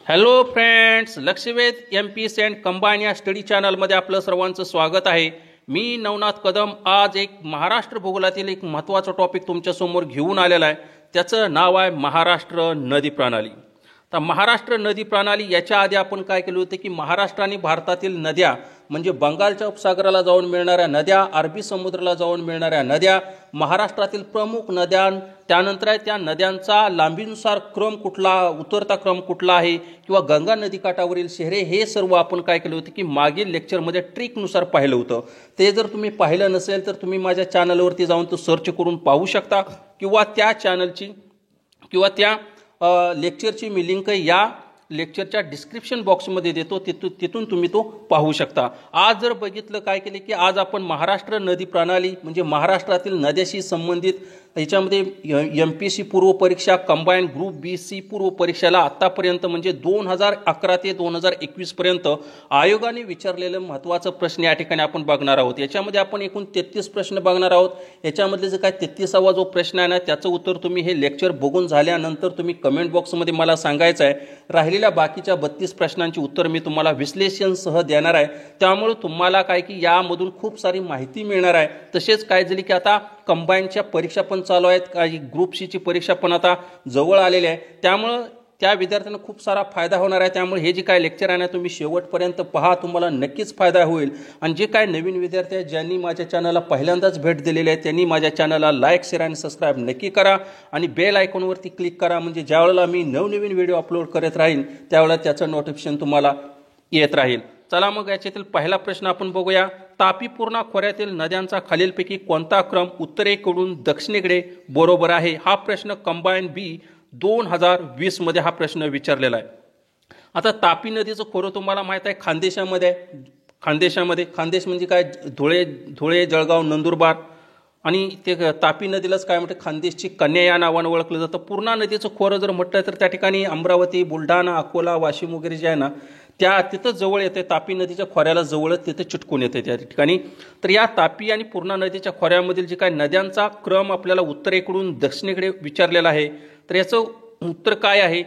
Hello friends, Lakshvedh MPSC and combine या study चॅनलमध्ये आपलं सर्वांचं स्वागत आहे। मी नवनाथ कदम आज एक महाराष्ट्र भूगोलातील एक महत्त्वाचा टॉपिक तुमच्यासमोर घेऊन आलेला आहे। त्याचं नाव आहे महाराष्ट्र नदी प्रणाली। तर महाराष्ट्र नदी प्रणाली याच्या आधी आपण काय केलं होतं की महाराष्ट्र आणि भारतातील नद्या म्हणजे बंगालच्या उपसागराला जाऊन मिळणाऱ्या नद्या, अरबी समुद्राला जाऊन मिळणाऱ्या नद्या, महाराष्ट्रातील प्रमुख नद्या, त्यानंतर आहे त्या नद्यांचा लांबीनुसार क्रम कुठला, उतरता क्रम कुठला आहे किंवा गंगा नदीकाठावरील शहरे, हे सर्व आपण काय केलं होतं की मागील लेक्चरमध्ये ट्रिकनुसार पाहिलं होतं। ते जर तुम्ही पाहिलं नसेल तर तुम्ही माझ्या चॅनलवरती जाऊन तो सर्च करून पाहू शकता किंवा त्या चॅनलची किंवा त्या लेक्चरची मी लिंक या लेक्चरच्या डिस्क्रिप्शन बॉक्समध्ये देतो, तिथून तुम्ही तो पाहू शकता। आज जर बघितलं काय केले की आज आपण महाराष्ट्र नदी प्रणाली म्हणजे महाराष्ट्रातील नद्याशी संबंधित याच्यामध्ये एमपीएससी पूर्व परीक्षा कंबाईन ग्रुप बी सी पूर्व परीक्षेला आतापर्यंत म्हणजे 2011 ते 2021 पर्यंत आयोगाने विचारलेले महत्त्वाचे प्रश्न या ठिकाणी आपण बघणार आहोत। याच्यामध्ये आपण एकूण 33 प्रश्न बघणार आहोत। याच्यामधले जे काय 33वा जो प्रश्न आहे ना त्याचं उत्तर तुम्ही हे लेक्चर बघून झाल्यानंतर तुम्ही कमेंट बॉक्समध्ये मला सांगायचं आहे। राहिलेल्या बाकीच्या 32 प्रश्नांची उत्तर मी तुम्हाला विश्लेषणसह देणार आहे, त्यामुळे तुम्हाला काय की यामधून खूप सारी माहिती मिळणार आहे। तसेच काय झाली की आता कंबाईनच्या परीक्षा पण चालू आहेत, काही ग्रुप सी ची परीक्षा पण आता जवळ आलेली आहे, त्यामुळे त्या विद्यार्थ्यांना खूप सारा फायदा होणार आहे। त्यामुळे हे जे काय लेक्चर आहे ना तुम्ही शेवटपर्यंत पहा, तुम्हाला नक्कीच फायदा होईल। आणि जे काय नवीन विद्यार्थी आहेत ज्यांनी माझ्या चॅनलला पहिल्यांदाच भेट दिलेली आहे त्यांनी माझ्या चॅनलला लाईक, शेअर आणि सबस्क्राईब नक्की करा आणि बेल आयकॉनवरती क्लिक करा, म्हणजे ज्यावेळेला मी नवनवीन व्हिडिओ अपलोड करत राहीन त्यावेळेला त्याचं नोटिफिकेशन तुम्हाला येत राहील। चला मग याच्यातील पहिला प्रश्न आपण बघूया। तापी पूर्णा खोऱ्यातील नद्यांचा खालीलपैकी कोणता क्रम उत्तरेकडून दक्षिणेकडे बरोबर आहे? हा प्रश्न कंबाईन बी 2020 मध्ये हा प्रश्न विचारलेला आहे। आता तापी नदीचं खोरं तुम्हाला माहित आहे खानदेशामध्ये आहे। खानदेश म्हणजे काय, धुळे, जळगाव, नंदुरबार आणि ते तापी नदीलाच काय म्हणते खानदेशची कन्या या नावाने ओळखलं जातं। पूर्णा नदीचं खोरं जर म्हटलं तर त्या ठिकाणी अमरावती, बुलढाणा, अकोला, वाशिम वगैरे जे आहे ना त्या तिथं जवळ येते, तापी नदीच्या खोऱ्याला जवळच तिथे चिटकून येते त्या ठिकाणी। तर या तापी आणि पूर्णा नदीच्या खोऱ्यामधील जे काय नद्यांचा क्रम आपल्याला उत्तरेकडून दक्षिणेकडे विचारलेला आहे, तर याचं उत्तर काय आहे?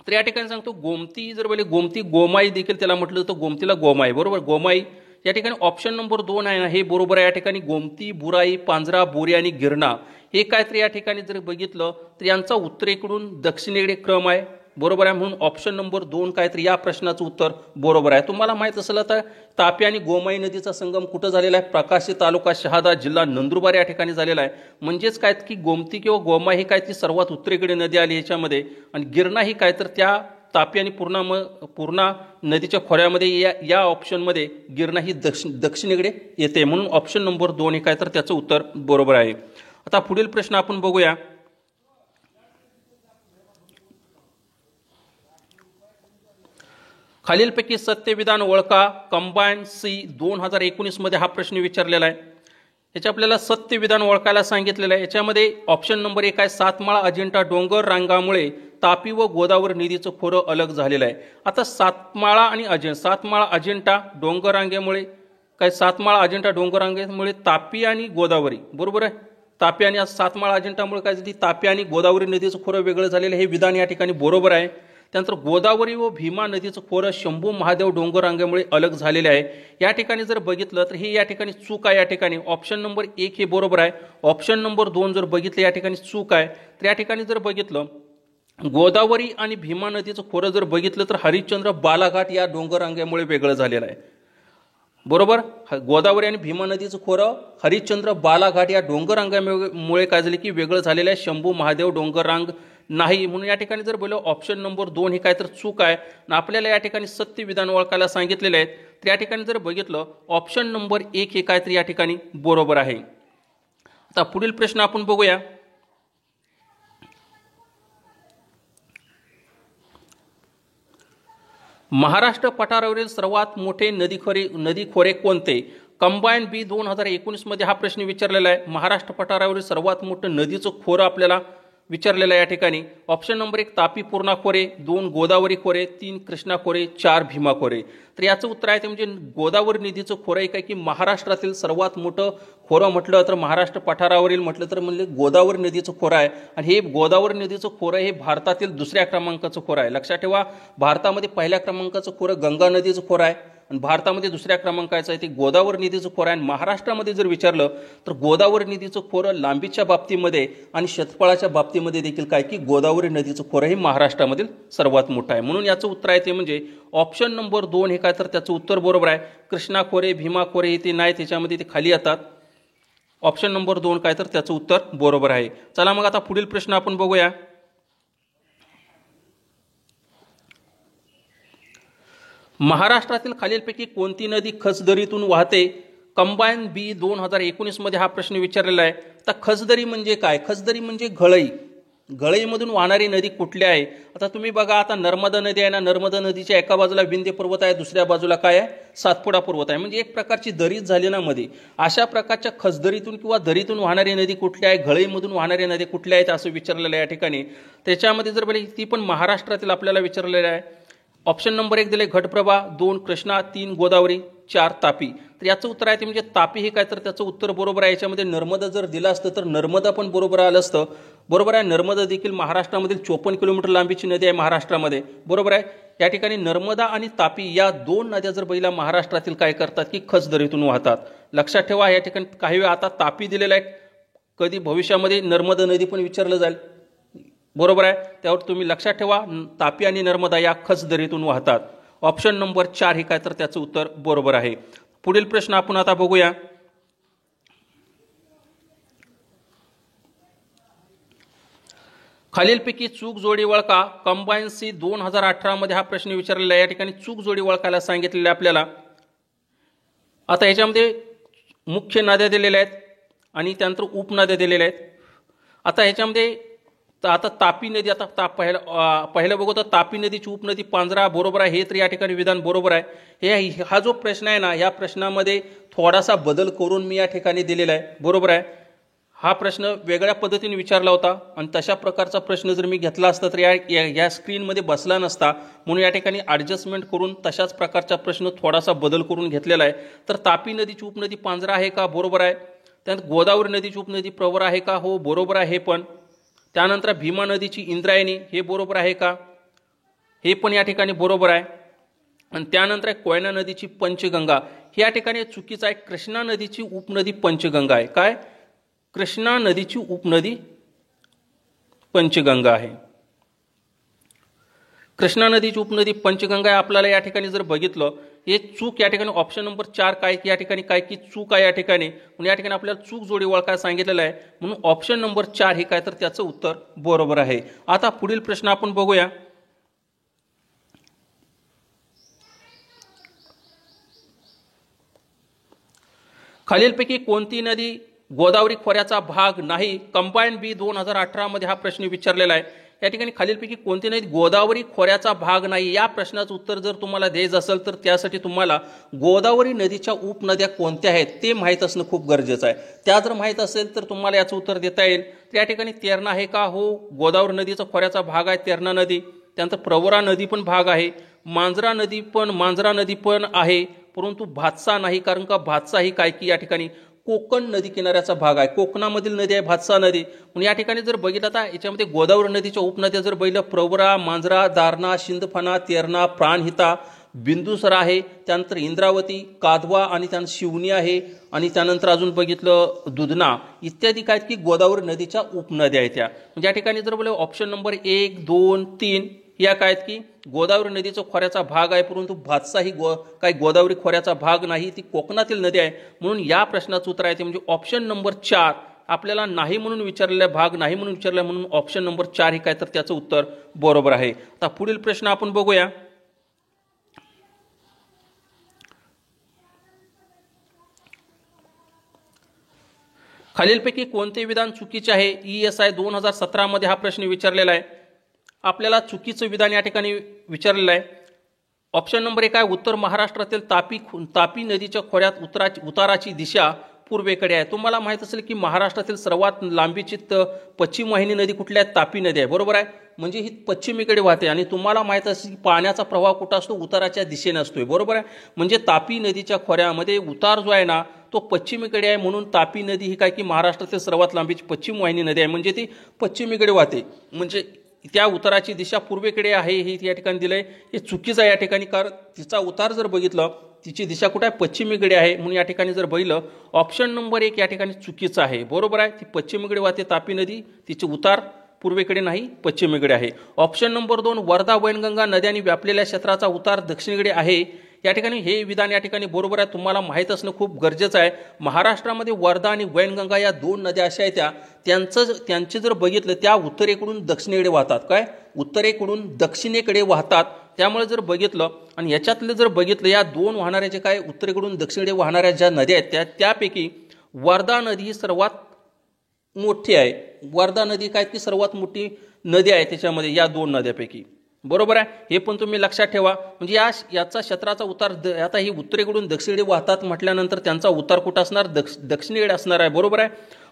तर या ठिकाणी सांगतो गोमती, जर बोले गोमती, गोमाई देखील त्याला म्हटलं जातं, गोमतीला गोमाई, बरोबर गोमाई या ठिकाणी ऑप्शन नंबर 2 आहे ना हे बरोबर आहे। या ठिकाणी गोमती, बुराई, पांजरा, बोरी आणि गिरणा हे काय तर या ठिकाणी जर बघितलं तर यांचा उत्तरेकडून दक्षिणेकडे क्रम आहे, बरोबर आहे। म्हणून ऑप्शन नंबर 2 काय तर या प्रश्नाचं उत्तर बरोबर आहे। तुम्हाला माहित असेल तर तापी आणि गोमाई नदीचा संगम कुठं झालेला आहे? प्रकाशी तालुका शहादा जिल्हा नंदुरबार या ठिकाणी झालेला आहे। म्हणजेच काय की गोमती किंवा गोमाई ही काय ती सर्वात उत्तरेकडे नदी आली याच्यामध्ये, आणि गिरणा ही काय तर त्या तापी आणि पूर्णा नदीच्या खोऱ्यामध्ये या ऑप्शनमध्ये गिरणा ही दक्षिणेकडे येते, म्हणून ऑप्शन नंबर 2 हे काय तर त्याचं उत्तर बरोबर आहे। आता पुढील प्रश्न आपण बघूया। खालीलपैकी सत्य विधान ओळखा। कंबाईन सी 2019 मध्ये हा प्रश्न विचारलेला आहे। याच्या आपल्याला सत्य विधान ओळखायला सांगितलेलं आहे। याच्यामध्ये ऑप्शन नंबर 1 आहे सातमाळा अजिंठा डोंगर रांगामुळे तापी व गोदावरी नदीचं खोरं अलग झालेलं आहे। आता सातमाळा अजिंठा डोंगर रांगेमुळे काय, सातमाळा अजिंठा डोंगर रांगेमुळे तापी आणि गोदावरी, बरोबर आहे, तापी आणि सातमाळा अजिंठामुळे काय झाली, तापी आणि गोदावरी नदीचं खोरं वेगळं झालेलं हे विधान या ठिकाणी बरोबर आहे। त्यानंतर गोदावरी व भीमा नदीचं खोरं शंभू महादेव डोंगर रांगेमुळे अलग झालेले आहे। या ठिकाणी जर बघितलं तर हे या ठिकाणी चूक आहे। या ठिकाणी ऑप्शन नंबर 1 हे बरोबर आहे। ऑप्शन नंबर 2 जर बघितलं या ठिकाणी चूक आहे। तर या ठिकाणी जर बघितलं गोदावरी आणि भीमा नदीचं खोरं जर बघितलं तर हरिश्चंद्र बालाघाट या डोंगर रांगेमुळे वेगळं झालेलं आहे, बरोबर। गोदावरी आणि भीमा नदीचं खोरं हरिश्चंद्र बालाघाट या डोंगर रांगेमुळे काय झाले की वेगळं झालेलं आहे, शंभू महादेव डोंगर रांग नाही। म्हणून या ठिकाणी जर बोललो ऑप्शन नंबर 2 हे काय तर चूक आहे। आपल्याला या ठिकाणी सत्य विधान ओळखायला सांगितलेले आहेत, तर या ठिकाणी जर बघितलं ऑप्शन नंबर 1 हे काय तर या ठिकाणी बरोबर आहे। आता पुढील प्रश्न आपण बघूया। महाराष्ट्र पठारावरील सर्वात मोठे नदीखोरे कोणते? कंबाईन बी 2019 मध्ये हा प्रश्न विचारलेला आहे। महाराष्ट्र पठारावरील सर्वात मोठं नदीचं खोरं आपल्याला विचारलेलं आहे या ठिकाणी. ऑप्शन नंबर 1 तापी पूर्णा खोरे, 2 गोदावरी खोरे, 3 कृष्णा खोरे, 4 भीमा खोरे. तर याचं उत्तर आहे ते म्हणजे गोदावरी नदीचं खोरं एक आहे की महाराष्ट्रातील सर्वात मोठं खोरं म्हटलं तर महाराष्ट्र पठारावरील म्हटलं तर म्हणजे गोदावरी नदीचं खोरं आहे. आणि हे गोदावरी नदीचं खोरं हे भारतातील दुसऱ्या क्रमांकाचं खोरं आहे. लक्षात ठेवा, भारतामध्ये पहिल्या क्रमांकाचं खोरं गंगा नदीचं खोरं आहे आणि भारतामध्ये दुसऱ्या क्रमांकाचं आहे ते गोदावरी नदीचं खोरं आहे. आणि महाराष्ट्रामध्ये जर विचारलं तर गोदावरी नदीचं खोरं लांबीच्या बाबतीमध्ये आणि क्षेत्रफळाच्या बाबतीमध्ये देखील काय की गोदावरी नदीचं खोरं हे महाराष्ट्रामधील सर्वात मोठं आहे. म्हणून याचं उत्तर आहे ते म्हणजे ऑप्शन नंबर 2 हे काय तर त्याचं उत्तर बरोबर आहे. कृष्णा खोरे, भीमा खोरे हे ते नाही, त्याच्यामध्ये ते खाली येतात. ऑप्शन नंबर 2 काय तर त्याचं उत्तर बरोबर आहे. चला मग आता पुढील प्रश्न आपण बघूया. महाराष्ट्रातील खालीलपैकी कोणती नदी खचदरीतून वाहते? कंबाईन बी 2019 मध्ये हा प्रश्न विचारलेला आहे. तर खचदरी म्हणजे काय? खचदरी म्हणजे घळई. घळईमधून वाहणारी नदी कुठली आहे? आता तुम्ही बघा, आता नर्मदा नदी आहे ना, नर्मदा नदीच्या एका बाजूला विंध्य पर्वत आहे, दुसऱ्या बाजूला काय आहे? सातपुडा पर्वत आहे. म्हणजे एक प्रकारची दरीच झाली ना मध्ये. अशा प्रकारच्या खचदरीतून किंवा दरीतून वाहणारी नदी कुठली आहे, घळईमधून वाहणारी नदी कुठल्या आहेत असं विचारलेलं आहे या ठिकाणी. त्याच्यामध्ये जर बोलली ती पण महाराष्ट्रातील आपल्याला विचारलेलं आहे. ऑप्शन नंबर 1 दिले घटप्रभा, 2 कृष्णा, 3 गोदावरी, 4 तापी. तर याचं उत्तर आहे ते म्हणजे तापी हे काय तर त्याचं उत्तर बरोबर आहे. याच्यामध्ये नर्मदा जर दिलं असतं तर नर्मदा पण बरोबर आलं असतं. बरोबर आहे, नर्मदा देखील महाराष्ट्रामधील 54 किलोमीटर लांबीची नदी आहे महाराष्ट्रामध्ये. बरोबर आहे. या ठिकाणी नर्मदा आणि तापी या 2 नद्या जर बघितल्या महाराष्ट्रातील काय करतात की खचदरीतून वाहतात. लक्षात ठेवा, या ठिकाणी काही वेळा आता तापी दिलेला आहे, कधी भविष्यामध्ये नर्मदा नदी पण विचारलं जाईल. बरोबर आहे, त्यावर तुम्ही लक्षात ठेवा, तापी आणि नर्मदा या खचदरीतून वाहतात. ऑप्शन नंबर 4 हे काय तर त्याचं उत्तर बरोबर आहे. पुढील प्रश्न आपण आता बघूया. खालीलपैकी चूक जोडी वळका. कंबाईन सी 2018 मध्ये हा प्रश्न विचारलेला आहे. या ठिकाणी चूक जोडी वळकायला सांगितलेले आपल्याला. आता याच्यामध्ये मुख्य नद्या दिलेल्या आहेत आणि त्यानंतर उपनद्या दिलेल्या आहेत. आता ह्याच्यामध्ये आता तापी नदी, आता पहिलं बघू तर तापी नदीची उपनदी पांझरा बरोबर आहे, हे तर या ठिकाणी विधान बरोबर आहे. हा जो प्रश्न आहे ना, या प्रश्नामध्ये थोडासा बदल करून मी या ठिकाणी दिलेला आहे. बरोबर आहे, हा प्रश्न वेगळ्या पद्धतीने विचारला होता आणि तशा प्रकारचा प्रश्न जर मी घेतला असता तर या स्क्रीनमध्ये बसला नसता. म्हणून या ठिकाणी ॲडजस्टमेंट करून तशाच प्रकारचा प्रश्न थोडासा बदल करून घेतलेला आहे. तर तापी नदीची उपनदी पांझरा आहे का? बरोबर आहे. त्यानंतर गोदावरी नदीची उपनदी प्रवरा आहे का? हो बरोबर आहे हे पण. त्यानंतर भीमा नदीची इंद्रायणी, हे बरोबर आहे का? हे पण या ठिकाणी बरोबर आहे. आणि त्यानंतर कोयना नदीची पंचगंगा, हे या ठिकाणी चुकीचं आहे. कृष्णा नदीची उपनदी पंचगंगा आहे. काय? कृष्णा नदीची उपनदी पंचगंगा आहे. कृष्णा नदीची उपनदी पंचगंगा आहे. आपल्याला या ठिकाणी जर बघितलं, हे चूक या ठिकाणी ऑप्शन नंबर 4 काय की या ठिकाणी काय की चूक आहे या ठिकाणी. म्हणून या ठिकाणी आपल्याला चूक जोडी ओळखायला सांगितलेलं आहे. म्हणून ऑप्शन नंबर 4 हे काय तर त्याचं उत्तर बरोबर आहे. आता पुढील प्रश्न आपण बघूया. खालीलपैकी कोणती नदी गोदावरी खोऱ्याचा भाग नाही? कंबाईन बी 2018 मध्ये हा प्रश्न विचारलेला आहे. या ठिकाणी खालीलपैकी कोणती नदी गोदावरी खोऱ्याचा भाग नाही? या प्रश्नाचं उत्तर जर तुम्हाला द्यायचं असेल तर त्यासाठी तुम्हाला गोदावरी नदीच्या उपनद्या कोणत्या आहेत ते माहीत असणं खूप गरजेचं आहे. त्या जर माहीत असेल तर तुम्हाला याचं उत्तर देता येईल. त्या ठिकाणी तेरणा आहे का? हो, गोदावरी नदीचा खोऱ्याचा भाग आहे तेरणा नदी. त्यानंतर प्रवरा नदी पण भाग आहे. मांजरा नदी पण आहे, परंतु भातसा नाही, कारण का भातसा ही काय की या ठिकाणी कोकण नदी किनाऱ्याचा भाग आहे. कोकणामधील नदी आहे भातसा नदी. म्हणून या ठिकाणी जर बघितलं आता याच्यामध्ये गोदावरी नदीच्या उपनद्या जर बघितलं, प्रवरा, मांजरा, दारणा, शिंदफणा, तेरणा, प्राणहिता, बिंदुसरा आहे. त्यानंतर इंद्रावती, कादवा आणि त्यानंतर शिवनी आहे. आणि त्यानंतर अजून बघितलं दुधना इत्यादी काय की गोदावरी नदीच्या उपनद्या आहेत. त्या म्हणजे या ठिकाणी जर बोलले ऑप्शन नंबर 1, 2, 3 या काय आहेत की गोदावरी नदीचा खोऱ्याचा भाग आहे, परंतु भातसा ही काही गोदावरी खोऱ्याचा भाग नाही, ती कोकणातील नदी आहे. म्हणून या प्रश्नाचं उत्तर आहे ते म्हणजे ऑप्शन नंबर 4. आपल्याला नाही म्हणून विचारलेला भाग नाही म्हणून विचारला, म्हणून ऑप्शन नंबर 4 ही काय तर त्याचं उत्तर बरोबर आहे. आता पुढील प्रश्न आपण बघूया. खालीलपैकी कोणते विधान चुकीचे आहे? ESI 2017 मध्ये हा प्रश्न विचारलेला आहे. आपल्याला चुकीचं विधान या ठिकाणी विचारलेलं आहे. ऑप्शन नंबर 1 आहे उत्तर महाराष्ट्रातील तापी नदीच्या खोऱ्यात उताराची दिशा पूर्वेकडे आहे. तुम्हाला माहीत असेल की महाराष्ट्रातील सर्वात लांबीची पश्चिम वाहिनी नदी कुठली आहे? तापी नदी आहे, बरोबर आहे. म्हणजे ही पश्चिमेकडे वाहते आणि तुम्हाला माहीत असेल की पाण्याचा प्रवाह कुठं असतो? उताराच्या दिशेने असतोय, बरोबर आहे. म्हणजे तापी नदीच्या खोऱ्यामध्ये उतार जो आहे ना तो पश्चिमेकडे आहे, म्हणून तापी नदी ही काय की महाराष्ट्रातील सर्वात लांबीची पश्चिम वाहिनी नदी आहे, म्हणजे ती पश्चिमेकडे वाहते. म्हणजे त्या उताराची दिशा पूर्वेकडे आहे हे या ठिकाणी दिलंय. हे चुकीचं आहे या ठिकाणी, कारण तिचा उतार जर बघितलं तिची दिशा कुठे आहे? पश्चिमेकडे आहे, म्हणून या ठिकाणी जर बघितलं ऑप्शन नंबर 1 या ठिकाणी चुकीचं आहे, बरोबर आहे. ती पश्चिमेकडे वाहते तापी नदी, तिचे उतार पूर्वेकडे नाही पश्चिमेकडे आहे. ऑप्शन नंबर 2 वर्धा वैनगंगा नद्यांनी व्यापलेल्या क्षेत्राचा उतार दक्षिणेकडे आहे. या ठिकाणी हे विधान या ठिकाणी बरोबर आहे. तुम्हाला माहीत असणं खूप गरजेचं आहे. महाराष्ट्रामध्ये वर्धा आणि वैनगंगा या 2 नद्या अशा आहेत त्यांचे जर बघितलं त्या उत्तरेकडून दक्षिणेकडे वाहतात. काय? उत्तरेकडून दक्षिणेकडे वाहतात. त्यामुळे जर बघितलं आणि याच्यातलं जर बघितलं या 2 वाहणाऱ्या जे काय उत्तरेकडून दक्षिणेकडे वाहणाऱ्या ज्या नद्या आहेत त्यापैकी वर्धा नदी ही सर्वात मोठी आहे. वर्धा नदी काय की सर्वात मोठी नदी आहे त्याच्यामध्ये या 2 नद्यापैकी, बरोबर आहे. हे पण तुम्ही लक्षात ठेवा. म्हणजे याचा क्षेत्राचा उतार आता ही उत्तरेकडून दक्षिणेकडे वाहतात म्हटल्यानंतर त्यांचा उतार कुठं असणार? दक्षिणेकडे असणार आहे, बरोबर आहे.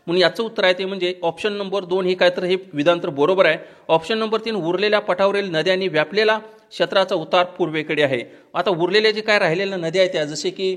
म्हणून याचं उत्तर आहे ते म्हणजे ऑप्शन नंबर 2 हे काय तर हे विधान तर बरोबर आहे. ऑप्शन नंबर 3 उरलेल्या पठावरील नद्यांनी व्यापलेला क्षेत्राचा उतार पूर्वेकडे आहे. आता उरलेल्या जे काय राहिलेल्या नद्या आहेत त्या जसे की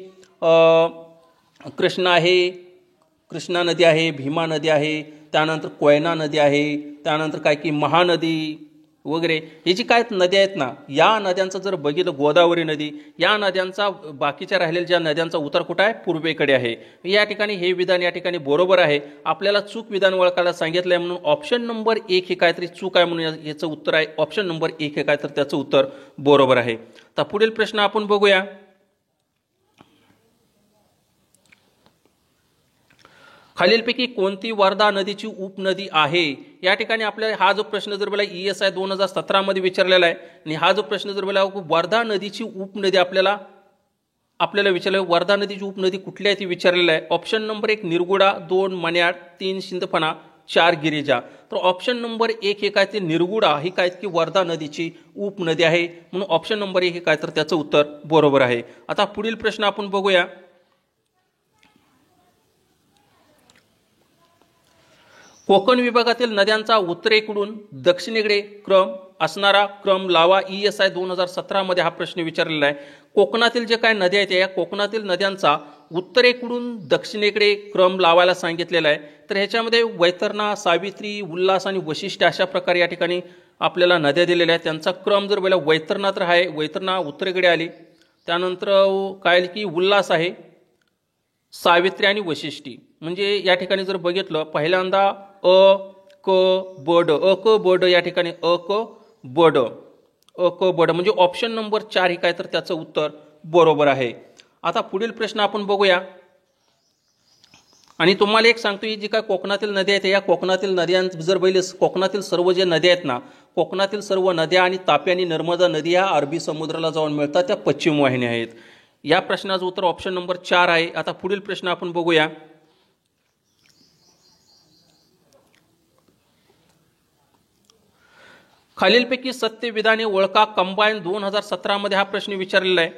कृष्णा नदी आहे, भीमा नदी आहे, त्यानंतर कोयना नदी आहे, त्यानंतर काय की महानदी वगैरे हे जी काय नद्या आहेत ना या नद्यांचं जर बघितलं गोदावरी नदी या नद्यांचा बाकीच्या राहिलेल्या ज्या नद्यांचा उतार कुठं आहे? पूर्वेकडे आहे. या ठिकाणी हे विधान या ठिकाणी बरोबर आहे. आपल्याला चूक विधान ओळखायला सांगितलं आहे म्हणून ऑप्शन नंबर 1 हे काहीतरी चूक आहे म्हणून याचं उत्तर आहे ऑप्शन नंबर 1 हे काय तर त्याचं उत्तर बरोबर आहे. तर पुढील प्रश्न आपण बघूया. खालीलपैकी कोणती वर्धा नदीची उपनदी आहे? या ठिकाणी आपल्याला हा जो प्रश्न जर बोला ESI 2017 मध्ये विचारलेला आहे आणि हा जो प्रश्न जर बोला वर्धा नदीची उपनदी आपल्याला विचारलं वर्धा नदीची उपनदी कुठली आहे ती विचारलेलं आहे. Option number 1 Nirguda, 2 Manyad, 3 शिंदफणा, 4 Girija. तर ऑप्शन नंबर 1 हे काय ते निरगुडा ही काय की वर्धा नदीची उपनदी आहे, म्हणून ऑप्शन नंबर 1 हे काय तर त्याचं उत्तर बरोबर आहे. आता पुढील प्रश्न आपण बघूया. कोकण विभागातील नद्यांचा उत्तरेकडून दक्षिणेकडे असणारा क्रम लावा. ESI 2017 मध्ये हा प्रश्न विचारलेला आहे. कोकणातील जे काय नद्या आहेत या कोकणातील नद्यांचा उत्तरेकडून दक्षिणेकडे क्रम लावायला सांगितलेला आहे. तर ह्याच्यामध्ये वैतरणा, सावित्री, उल्हास आणि वशिष्ठ अशा प्रकारे या ठिकाणी आपल्याला नद्या दिलेल्या आहेत. त्यांचा क्रम जर बोला वैतरणा तर आहे, वैतरणा उत्तरेकडे आली, त्यानंतर काय की उल्हास आहे, सावित्री आणि वशिष्ठी. म्हणजे या ठिकाणी जर बघितलं पहिल्यांदा क ब ड या ठिकाणी ब ड म्हणजे ऑप्शन नंबर 4 हे काय तर त्याचं उत्तर बरोबर आहे. आता पुढील प्रश्न आपण बघूया. आणि तुम्हाला एक सांगतो ही जी काय कोकणातील नद्या आहेत या कोकणातील नद्यां जर बघितले कोकणातील सर्व जे नद्या आहेत ना कोकणातील सर्व नद्या आणि तापी आणि नर्मदा नदी ह्या अरबी समुद्राला जाऊन मिळतात, त्या पश्चिम वाहिन्या आहेत. या प्रश्नाचं उत्तर ऑप्शन नंबर 4 आहे. आता पुढील प्रश्न आपण बघूया. खालीलपैकी सत्य विधाने ओळखा. कंबाईन 2017 मध्ये हा प्रश्न विचारलेला आहे.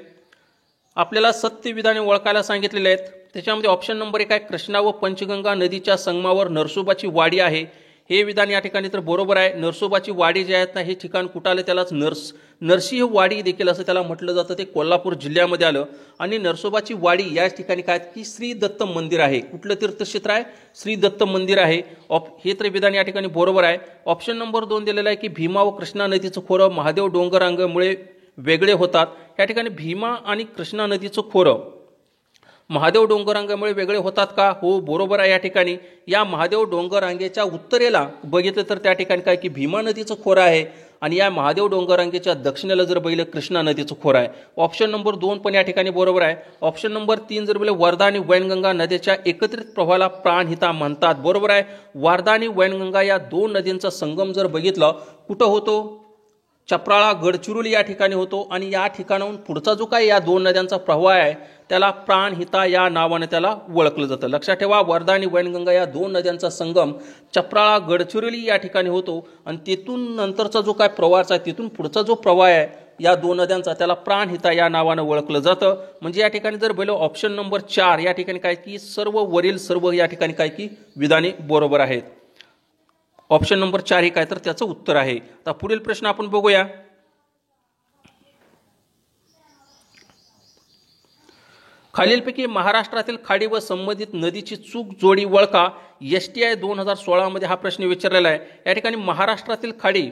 आपल्याला सत्य विधाने ओळखायला सांगितलेले आहेत. त्याच्यामध्ये ऑप्शन नंबर 1 आहे कृष्णा व पंचगंगा नदीच्या संगमावर नरसोबाची वाडी आहे. हे विधान या ठिकाणी तर बरोबर आहे. नरसोबाची वाडी जे आहेत ना हे ठिकाण कुठं आलं त्यालाच नरसिंह वाडी देखील असं त्याला म्हटलं जातं. ते कोल्हापूर जिल्ह्यामध्ये आलं. आणि नरसोबाची वाडी या ठिकाणी काय की श्री दत्त मंदिर आहे. कुठलं तीर्थक्षेत्र आहे? श्री दत्त मंदिर आहे. हे तर विधान या ठिकाणी बरोबर आहे. ऑप्शन नंबर 2 दिलेला आहे की भीमा व कृष्णा नदीचं खोरं महादेव डोंगररांगेमुळे वेगळे होतात. या ठिकाणी भीमा आणि कृष्णा नदीचं खोरं महादेव डोंगररांगेमुळे वेगळे होतात का? हो, बरोबर आहे. या ठिकाणी या महादेव डोंगररांगेच्या उत्तरेला बघितलं तर त्या ठिकाणी काय की भीमा नदीचं खोरं आहे आणि या महादेव डोंगररांगेच्या दक्षिणेला जर बघितलं कृष्णा नदीचं खोरं आहे. ऑप्शन नंबर 2 पण या ठिकाणी बरोबर आहे. ऑप्शन नंबर 3 जर बघितलं वर्धा आणि वैनगंगा नद्याच्या एकत्रित प्रवाहाला प्राणहिता म्हणतात. बरोबर आहे. वर्धा आणि वैनगंगा या 2 नदींचा संगम जर बघितलं कुठं होतो? चपराळा गडचिरोली या ठिकाणी होतो. आणि या ठिकाणाहून पुढचा जो काय या 2 नद्यांचा प्रवाह आहे त्याला प्राणहिता या नावाने त्याला ओळखलं जातं. लक्षात ठेवा, वर्धा आणि वैनगंगा या 2 नद्यांचा संगम चपराळा गडचिरोली या ठिकाणी होतो. आणि तिथून नंतरचा जो काय प्रवाह आहे तिथून पुढचा जो प्रवाह आहे या दोन नद्यांचा त्याला प्राणहिता या नावानं ओळखलं जातं. म्हणजे या ठिकाणी जर बघितलं ऑप्शन नंबर 4 या ठिकाणी काय की सर्व वरील सर्व या ठिकाणी काय की विधाने बरोबर आहेत. ऑप्शन नंबर 4 ही काय तर त्याचं उत्तर आहे. आता पुढील प्रश्न आपण बघूया. खालीलपैकी महाराष्ट्रातील खाडी व संबंधित नदीची चूक जोडी वळखा. STI 2016 मध्ये हा प्रश्न विचारलेला आहे. या ठिकाणी महाराष्ट्रातील खाडी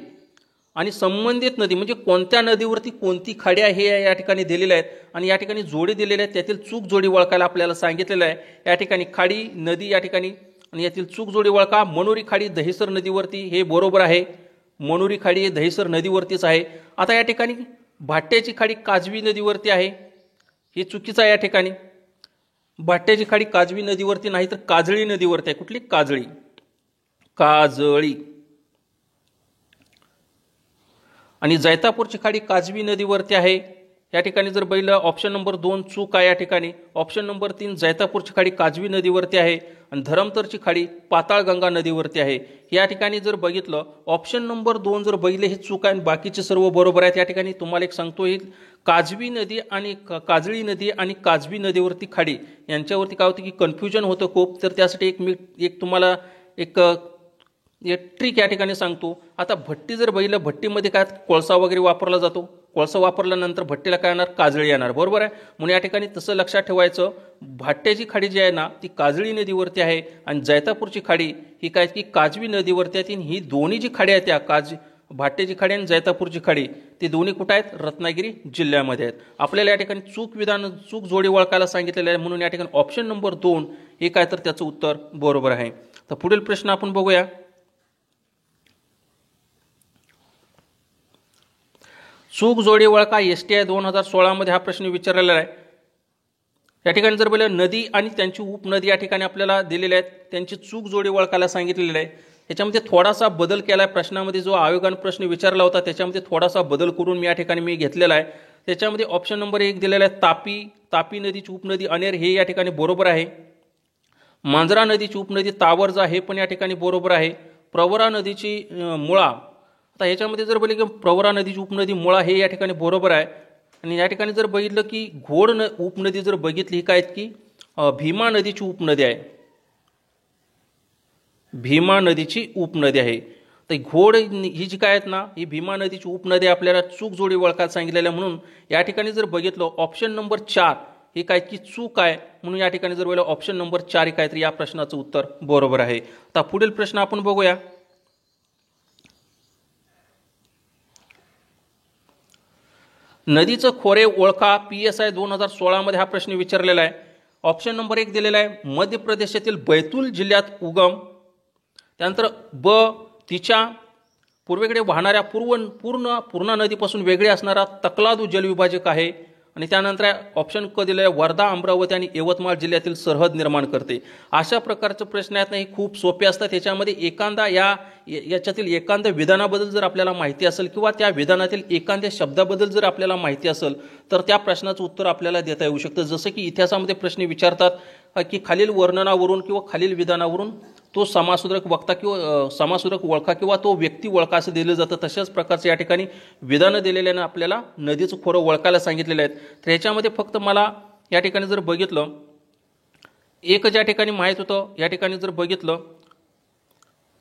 आणि संबंधित नदी म्हणजे कोणत्या नदीवरती कोणती खाडी आहे हे या ठिकाणी दिलेले आहेत आणि या ठिकाणी जोडी दिलेल्या आहेत. त्यातील चूक जोडी वळखायला आपल्याला सांगितलेलं आहे. या ठिकाणी खाडी नदी या ठिकाणी आणि यातील चूक जोडी वळखा. मनोरी खाडी दहिसर नदीवरती हे बरोबर आहे. मनोरी खाडी हे दहिसर नदीवरतीच आहे. आता या ठिकाणी भाट्याची खाडी काजवी नदीवरती आहे हे चुकीचं आहे. या ठिकाणी भाट्याची खाडी काजवी नदीवरती नाही तर काजळी नदीवरती आहे. कुठली? काजळी. काजळी. आणि जैतापूरची खाडी काजवी नदीवरती आहे. या ठिकाणी जर बघितलं ऑप्शन नंबर 2 चूक आहे. या ठिकाणी ऑप्शन नंबर 3 जैतापूरची खाडी काजवी नदीवरती आहे आणि धरमतरची खाडी पाताळगंगा नदीवरती आहे. या ठिकाणी जर बघितलं ऑप्शन नंबर 2 जर बघितले हे चूक आहे आणि बाकीचे सर्व बरोबर आहेत. या ठिकाणी तुम्हाला एक सांगतो, ही काजवी नदी आणि काजळी नदी आणि काजवी नदीवरती खाडी यांच्यावरती काय होतं की कन्फ्युजन होतं खूप. तर त्यासाठी एक तुम्हाला एक ट्रिक या ठिकाणी सांगतो. आता भट्टी जर बघितलं भट्टीमध्ये काय कोळसा वगैरे वापरला जातो. कोळसा वापरल्यानंतर भट्टीला काय येणार? काजळी येणार. बरोबर आहे. म्हणून या ठिकाणी तसं लक्षात ठेवायचं. भाट्याची खाडी जी आहे ना ती काजळी नदीवरती आहे आणि जैतापूरची खाडी ही काय की काजवी नदीवरती आहे. ही दोन्ही जी खाडी आहेत त्या भाट्याची खाडी आणि जैतापूरची खाडी ती दोन्ही कुठं आहेत? रत्नागिरी जिल्ह्यामध्ये आहेत. आपल्याला या ठिकाणी चूक जोडी ओळखायला सांगितलेलं आहे. म्हणून या ठिकाणी ऑप्शन नंबर 2 हे काय तर त्याचं उत्तर बरोबर आहे. तर पुढील प्रश्न आपण बघूया. चूक जोडी वळखा. STI 2016 मध्ये हा प्रश्न विचारलेला आहे. या ठिकाणी जर बोललं नदी आणि त्यांची उपनदी या ठिकाणी आपल्याला दिलेले आहेत. त्यांची चूक जोडी ओळखायला सांगितलेली आहे. याच्यामध्ये थोडासा बदल केला आहे. प्रश्नामध्ये जो आयोगाने प्रश्न विचारला होता त्याच्यामध्ये थोडासा बदल करून या ठिकाणी घेतलेला आहे. त्याच्यामध्ये ऑप्शन नंबर 1 दिलेला आहे तापी नदीची उपनदी अनेर हे या ठिकाणी बरोबर आहे. मांजरा नदीची उपनदी तावरजा हे पण या ठिकाणी बरोबर आहे. प्रवरा नदीची मुळा, आता ह्याच्यामध्ये जर बघितलं की प्रवरा नदीची उपनदी मुळा हे या ठिकाणी बरोबर आहे. आणि या ठिकाणी जर बघितलं की घोड उपनदी जर बघितली ही काय की भीमा नदीची उपनदी आहे. भीमा नदीची उपनदी आहे. तर घोड ही जी काय आहेत ना ही भीमा नदीची उपनदी आपल्याला चूक जोडी ओळखायला सांगितलेल्या. म्हणून या ठिकाणी जर बघितलं ऑप्शन नंबर 4 ही काय की चूक आहे. म्हणून या ठिकाणी जर बघितलं ऑप्शन नंबर 4 ही काय तर या प्रश्नाचं उत्तर बरोबर आहे. आता पुढील प्रश्न आपण बघूया. नदीचं खोरे ओळखा. PSI 2016 मध्ये हा प्रश्न विचारलेला आहे. ऑप्शन नंबर 1 दिलेला आहे मध्य प्रदेशातील बैतूल जिल्ह्यात उगम. त्यानंतर तिच्या पूर्वेकडे वाहणाऱ्या पूर्णा नदीपासून वेगळे असणारा तकलादू जलविभाजक आहे. आणि त्यानंतर ऑप्शन क दिलं आहे वर्धा, अमरावती आणि यवतमाळ जिल्ह्यातील सरहद निर्माण करते. अशा प्रकारचे प्रश्न आहेत ना हे खूप सोपे असतात. त्याच्यामध्ये याच्यातील एखाद्या विधानाबद्दल जर आपल्याला माहिती असेल किंवा त्या विधानातील एखाद्या शब्दाबद्दल जर आपल्याला माहिती असेल तर त्या प्रश्नाचं उत्तर आपल्याला देता येऊ शकतं. जसं की इतिहासामध्ये प्रश्न विचारतात की खालील वर्णनावरून किंवा खालील विधानावरून तो समाजसुधारक वक्ता किंवा समाजसुधारक ओळखा किंवा तो व्यक्ती ओळखा असं दिलं जातं. तशाच प्रकारचं या ठिकाणी विधानं दिलेल्यानं आपल्याला नदीचं खोरं ओळखायला सांगितलेलं आहे. तर ह्याच्यामध्ये फक्त मला या ठिकाणी जर बघितलं एकच या ठिकाणी माहीत होतं. या ठिकाणी जर बघितलं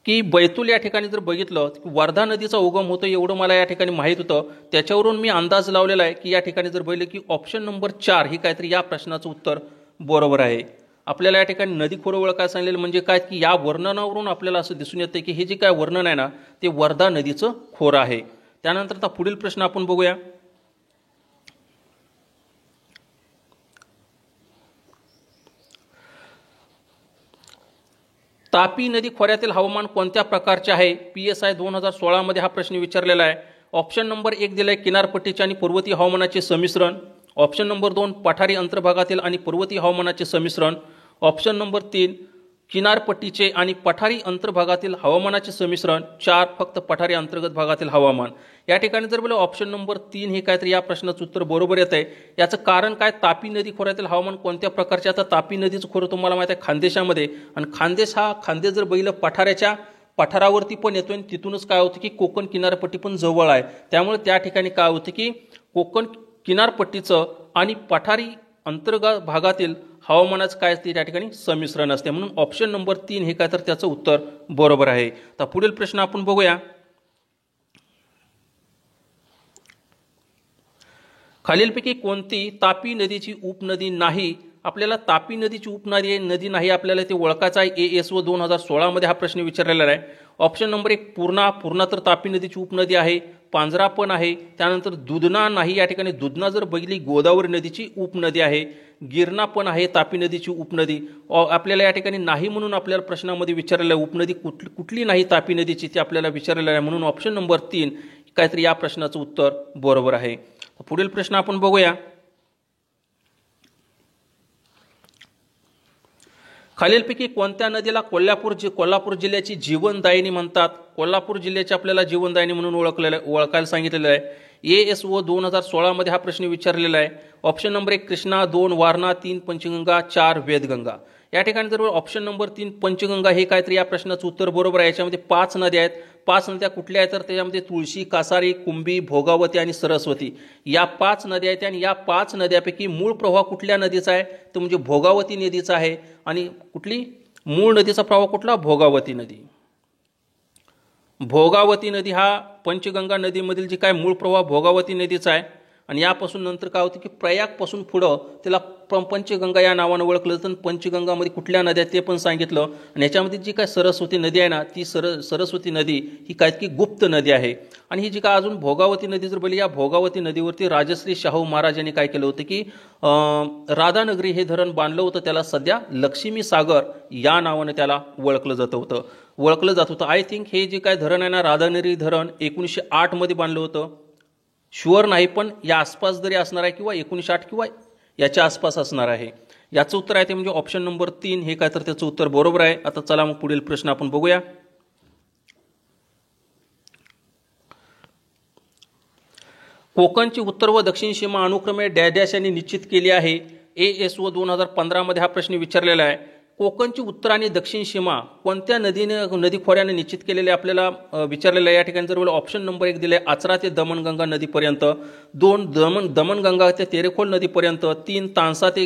की बैतूल या ठिकाणी जर बघितलं की वर्धा नदीचा उगम होतो एवढं मला या ठिकाणी माहीत होतं. त्याच्यावरून मी अंदाज लावलेला आहे की या ठिकाणी जर बघितलं की ऑप्शन नंबर 4 ही काहीतरी या प्रश्नाचं उत्तर बरोबर आहे. आपल्याला या ठिकाणी नदी खोरं ओळखायला सांगितलेलं म्हणजे काय की या वर्णनावरून आपल्याला असं दिसून येतं की हे जे काय वर्णन आहे ना ते वर्धा नदीचं खोरं आहे. त्यानंतर आता पुढील प्रश्न आपण बघूया. तापी नदी खोऱ्यातील हवामान कोणत्या प्रकारचे आहे. PSI 2016 मध्ये हा प्रश्न विचारलेला आहे. ऑप्शन नंबर 1 दिलाय किनारपट्टीचे आणि पर्वतीय हवामानाचे संमिश्रण. ऑप्शन नंबर 2 पठारी अंतर्भागातील आणि पर्वतीय हवामानाचे संमिश्रण. ऑप्शन नंबर 3 किनारपट्टीचे आणि पठारी अंतर्भागातील हवामानाचे संमिश्रण. 4 फक्त पठारी अंतर्गत भागातील हवामान. या ठिकाणी जर बोललं ऑप्शन नंबर 3 हे काय तर या प्रश्नाचं उत्तर बरोबर येत आहे. याचं कारण काय तापी नदी खोऱ्यातील हवामान कोणत्या प्रकारचे. आता तापी नदीचं खोरं तुम्हाला माहिती आहे खानदेशामध्ये आणि खानदेश जर बघितलं पठारावरती पण येतो आणि तिथूनच काय होतं की कोकण किनारपट्टी पण जवळ आहे. त्यामुळे त्या ठिकाणी काय होतं की कोकण किनारपट्टीचं आणि पठारी अंतर्गत भागातील हवामानाचं काय असते त्या ठिकाणी संमिश्रण असते. म्हणून ऑप्शन नंबर 3 हे काय तर त्याचं उत्तर बरोबर आहे. तर पुढील प्रश्न आपण बघूया. खालीलपैकी कोणती तापी नदीची उपनदी नाही? आपल्याला तापी नदीची उपनदी नाही आपल्याला ते ओळखायचं आहे. ASO 2016 मध्ये हा प्रश्न विचारलेला आहे. ऑप्शन नंबर 1 पूर्णा तर तापी नदीची उपनदी आहे. पांझरा पण आहे. त्यानंतर दुधना नाही, या ठिकाणी दुधना जर बघितली गोदावरी नदीची उपनदी आहे. गिरणा पण आहे तापी नदीची उपनदी. आपल्याला या ठिकाणी नाही म्हणून आपल्याला प्रश्नामध्ये विचारलेलं आहे उपनदी कुठली नाही तापी नदीची ते आपल्याला विचारलेलं आहे. म्हणून ऑप्शन नंबर 3 काहीतरी या प्रश्नाचं उत्तर बरोबर आहे. पुढील प्रश्न आपण बघूया. खालीलपैकी कोणत्या नदीला कोल्हापूर जिल्ह्याची जीवनदायिनी म्हणतात? कोल्हापूर जिल्ह्याची आपल्याला जीवनदायिनी म्हणून ओळखायला सांगितलेलं आहे. ASO 2016 मध्ये हा प्रश्न विचारलेला आहे. Option number 1 Krishna, 2 Warna, 3 Panchganga, 4 Vedganga. या ठिकाणी जर ऑप्शन नंबर 3 पंचगंगा हे काहीतरी या प्रश्नाचं उत्तर बरोबर आहे. याच्यामध्ये 5 नद्या आहेत. 5 नद्या कुठल्या आहेत तर त्याच्यामध्ये तुळशी, कासारी, कुंभी, भोगावती आणि सरस्वती या 5 नद्या आहेत. आणि या 5 नद्यापैकी मूळ प्रवाह कुठल्या नदीचा आहे तो म्हणजे भोगावती नदीचा आहे. आणि कुठली मूळ नदीचा प्रवाह कुठला? भोगावती नदी. भोगावती नदी हा पंचगंगा नदीमधील जी काय मूळ प्रवाह भोगावती नदीचा आहे. आणि यापासून नंतर काय होतं की प्रयागपासून पुढं त्याला पंचगंगा या नावानं ओळखलं जातं. पंचगंगामध्ये कुठल्या नद्या ते पण सांगितलं. आणि याच्यामध्ये जी काय सरस्वती नदी आहे ना ती सरस्वती नदी ही काय की गुप्त नदी आहे. आणि ही जी काय अजून भोगावती नदी जर बोलली, या भोगावती नदीवरती राजश्री शाहू महाराज यांनी काय केलं होतं की राधानगरी हे धरण बांधलं होतं. त्याला सध्या लक्ष्मी सागर या नावानं त्याला ओळखलं जात होतं. आय थिंक हे जे काय धरण आहे ना राधानगरी धरण 1908 मध्ये बांधलं होतं. शुअर नाही पण या आसपास जरी असणार आहे किंवा 1908 किंवा याच्या आसपास असणार आहे. याचं उत्तर आहे ते म्हणजे ऑप्शन नंबर 3 हे काय तर त्याचं उत्तर बरोबर आहे. आता चला मग पुढील प्रश्न आपण बघूया. कोकणची उत्तर व दक्षिण सीमा अनुक्रमे डॅश यांनी निश्चित केली आहे. ASO 2015 मध्ये हा प्रश्न विचारलेला आहे. कोकणची उत्तर आणि दक्षिण सीमा कोणत्या नदी खोऱ्याने निश्चित केलेले आपल्याला विचारलेलं आहे. या ठिकाणी जर ऑप्शन नंबर 1 दिले आचरा ते दमणगंगा नदीपर्यंत, 2 दमणगंगा ते तेरेखोल नदीपर्यंत, 3 तांसा ते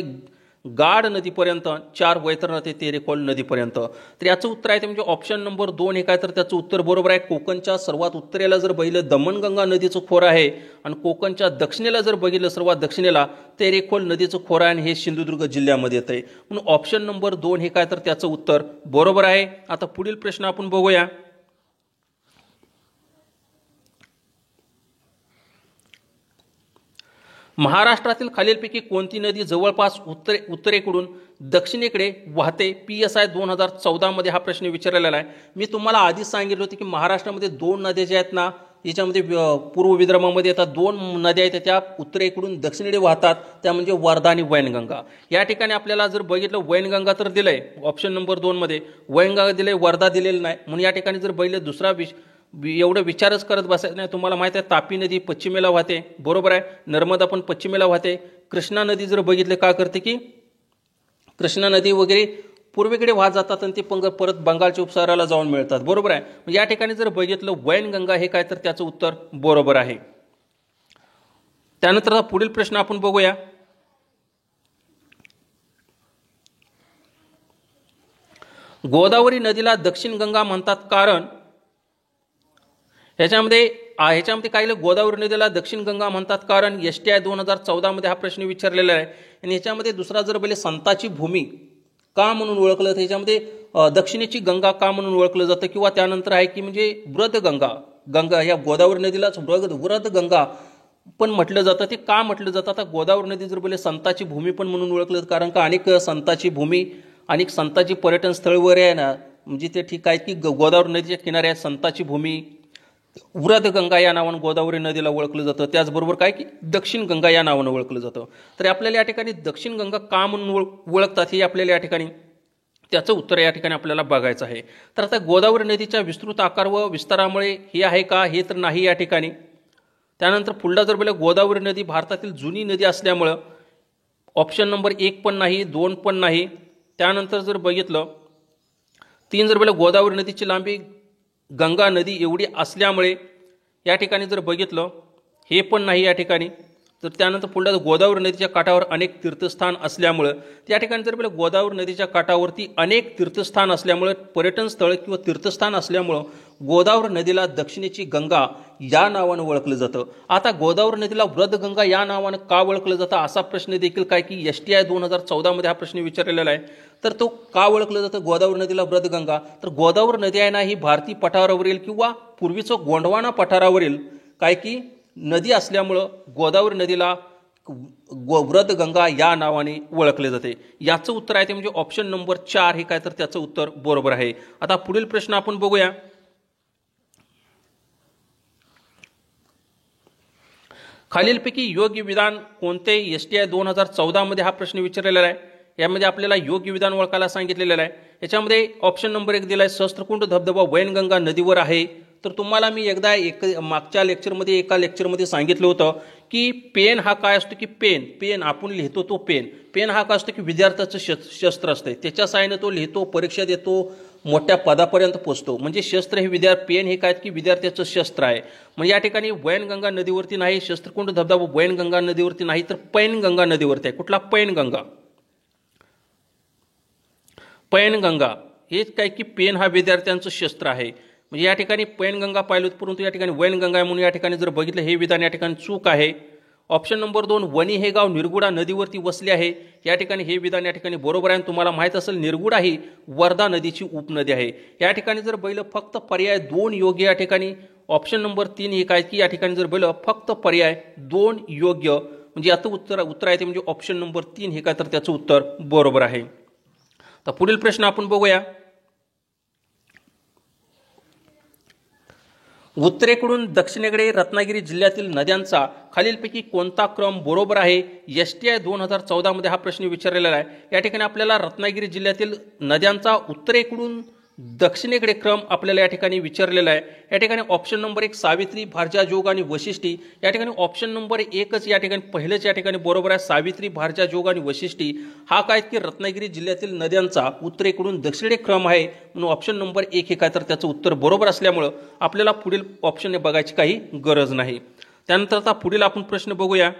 गाढ नदीपर्यंत, 4 वैतरणा ते तेरेखोल नदीपर्यंत. तर याचं उत्तर आहे ते म्हणजे ऑप्शन नंबर 2 हे काय तर त्याचं उत्तर बरोबर आहे. कोकणच्या सर्वात उत्तरेला जर बघितलं दमणगंगा नदीचं खोरं आहे आणि कोकणच्या दक्षिणेला जर बघितलं सर्वात दक्षिणेला तेरेखोल नदीचं खोरं आहे आणि हे सिंधुदुर्ग जिल्ह्यामध्ये येतं आहे. म्हणून ऑप्शन नंबर 2 हे काय तर त्याचं उत्तर बरोबर आहे. आता पुढील प्रश्न आपण बघूया. महाराष्ट्रातील खालीलपैकी कोणती नदी जवळपास उत्तरेकडून दक्षिणेकडे वाहते? PSI 2014 मध्ये हा प्रश्न विचारलेला आहे. मी तुम्हाला आधीच सांगितलं होतं की महाराष्ट्रामध्ये 2 नद्या ज्या आहेत ना याच्यामध्ये पूर्व विदर्भामध्ये येतात 2 नद्या आहेत त्या उत्तरेकडून दक्षिणेकडे वाहतात. त्या म्हणजे वर्धा आणि वैनगंगा. या ठिकाणी आपल्याला जर बघितलं वैनगंगा तर दिलंय ऑप्शन नंबर 2 मध्ये, वैनगंगा दिलंय, वर्धा दिलेलं नाही. म्हणून या ठिकाणी जर बघितलं दुसरा एवढं विचारच करत बसायचं नाही. तुम्हाला माहिती आहे तापी नदी पश्चिमेला वाहते बरोबर आहे. नर्मदा पण पश्चिमेला वाहते. कृष्णा नदी जर बघितले काय करते की कृष्णा नदी वगैरे पूर्वेकडे वाहत जातात आणि ते परत बंगालच्या उपसागराला जाऊन मिळतात बरोबर आहे. या ठिकाणी जर बघितलं वैनगंगा हे काय तर त्याचं उत्तर बरोबर आहे. त्यानंतर पुढील प्रश्न आपण बघूया. गोदावरी नदीला दक्षिण गंगा म्हणतात कारण ह्याच्यामध्ये काही लोक गोदावरी नदीला दक्षिण गंगा म्हणतात कारण STI 2014 मध्ये हा प्रश्न विचारलेला आहे. आणि ह्याच्यामध्ये दुसरा जर बोलले संताची भूमी का म्हणून ओळखलं जातं, ह्याच्यामध्ये दक्षिणेची गंगा का म्हणून ओळखलं जातं किंवा त्यानंतर आहे की म्हणजे गंगा या गोदावरी नदीलाच वृद्ध गंगा पण म्हटलं जातं. ते का म्हटलं जातं? आता गोदावरी नदी जर बोलले संताची भूमी पण म्हणून ओळखलं जातं कारण का अनेक संताची भूमी अनेक संताची पर्यटन स्थळ वगैरे आहे ना म्हणजे ते ठीक आहे की गोदावरी नदीच्या किनारे आहे संताची भूमी. वृद्ध गंगा या नावानं गोदावरी नदीला ओळखलं जातं. त्याचबरोबर काय की दक्षिण गंगा या नावानं ओळखलं जातं. तर आपल्याला या ठिकाणी दक्षिण गंगा का म्हणून ओळखतात हे आपल्याला या ठिकाणी त्याचं उत्तर या ठिकाणी आपल्याला बघायचं आहे. तर आता गोदावरी नदीच्या विस्तृत आकार व विस्तारामुळे हे आहे का हे तर नाही या ठिकाणी. त्यानंतर पुढला जर बोललं गोदावरी नदी भारतातील जुनी नदी असल्यामुळं ऑप्शन नंबर 1 पण नाही, 2 पण नाही. त्यानंतर जर बघितलं 3 जर बोललं गोदावरी नदीची लांबी गंगा नदी एवढी असल्यामुळे या ठिकाणी जर बघितलं हे पण नाही या ठिकाणी. तर त्यानंतर पुढल्या गोदावरी नदीच्या काठावर अनेक तीर्थस्थान असल्यामुळं त्या ठिकाणी जर पाहिलं गोदावरी नदीच्या काठावरती अनेक तीर्थस्थान असल्यामुळे पर्यटन स्थळ किंवा तीर्थस्थान असल्यामुळं गोदावरी नदीला दक्षिणेची गंगा या नावानं ओळखलं जातं. आता गोदावरी नदीला वृद्धगंगा या नावानं का ओळखलं जातं असा प्रश्न देखील काय की STI 2014 हा प्रश्न विचारलेला आहे. तर तो का ओळखलं जातं गोदावरी नदीला वृद्धगंगा. तर गोदावरी नदी आहे ना ही भारतीय पठारावरील किंवा पूर्वीचं गोंडवाना पठारावरील काय की नदी असल्यामुळं गोदावरी नदीला वृद्धगंगा या नावाने ओळखले जाते. याचं उत्तर आहे ते म्हणजे ऑप्शन नंबर 4 हे काय तर त्याचं उत्तर बरोबर आहे. आता पुढील प्रश्न आपण बघूया. खालीलपैकी योग्य विधान कोणते STI 2014 हा प्रश्न विचारलेला आहे. यामध्ये आपल्याला योग्य विधान ओळखायला सांगितलेलं आहे. याच्यामध्ये ऑप्शन नंबर 1 दिला आहे सहस्त्रकुंड धबधबा वैनगंगा नदीवर आहे. तर तुम्हाला मी एकदा मागच्या लेक्चरमध्ये एका लेक्चरमध्ये सांगितलं होतं की पेन हा काय असतो की पेन आपण लिहितो तो पेन हा काय असतो की विद्यार्थ्याचं शस्त्र असते. त्याच्या साहाय्याने तो लिहितो, परीक्षा देतो, मोठ्या पदापर्यंत पोहोचतो. म्हणजे शस्त्र हे पेन हे काय की विद्यार्थ्याचं शस्त्र आहे. म्हणजे या ठिकाणी वैनगंगा नदीवरती नाही, सहस्त्रकुंड धबधबा वैनगंगा नदीवरती नाही, तर पैनगंगा नदीवरती आहे. कुठला पैनगंगा हेच काय की पेन हा विद्यार्थ्यांचं शस्त्र आहे. म्हणजे या ठिकाणी पैनगंगा पाहिलं परंतु या ठिकाणी वैनगंगा आहे म्हणून या ठिकाणी जर बघितलं हे विधान या ठिकाणी चूक आहे. ऑप्शन नंबर 2 वणी हे गाव निरगुडा नदीवरती वसले आहे. या ठिकाणी हे विधान या ठिकाणी बरोबर आहे. तुम्हाला माहित असेल निरगुडा ही वर्धा नदीची उपनदी आहे. या ठिकाणी जर बघितलं फक्त पर्याय 2 योग्य या ठिकाणी ऑप्शन नंबर 3 हे काय की या ठिकाणी जर बघितलं फक्त पर्याय 2 योग्य म्हणजे याचं उत्तर आहे ते म्हणजे ऑप्शन नंबर 3 हे काय तर त्याचं उत्तर बरोबर आहे. तर पुढील प्रश्न आपण बघूया. उत्तरेकडून दक्षिणेकडे रत्नागिरी जिल्ह्यातील नद्यांचा खालीलपैकी कोणता क्रम बरोबर आहे. STI 2014 हा प्रश्न विचारलेला आहे. या ठिकाणी आपल्याला रत्नागिरी जिल्ह्यातील नद्यांचा उत्तरेकडून दक्षिणेकडे क्रम आपल्याला या ठिकाणी विचारलेला आहे. या ठिकाणी ऑप्शन नंबर 1 सावित्री, भारजा, जोग आणि वशिष्ठी. या ठिकाणी ऑप्शन नंबर 1च या ठिकाणी पहिलेच या ठिकाणी बरोबर आहे. सावित्री, भारजा, जोग आणि वशिष्ठी हा काय की रत्नागिरी जिल्ह्यातील नद्यांचा उत्तरेकडून दक्षिणेकडे क्रम आहे म्हणून ऑप्शन नंबर 1 हे काय तर त्याचं उत्तर बरोबर असल्यामुळं आपल्याला पुढील ऑप्शन बघायची काही गरज नाही. त्यानंतर आता पुढील आपण प्रश्न बघूया.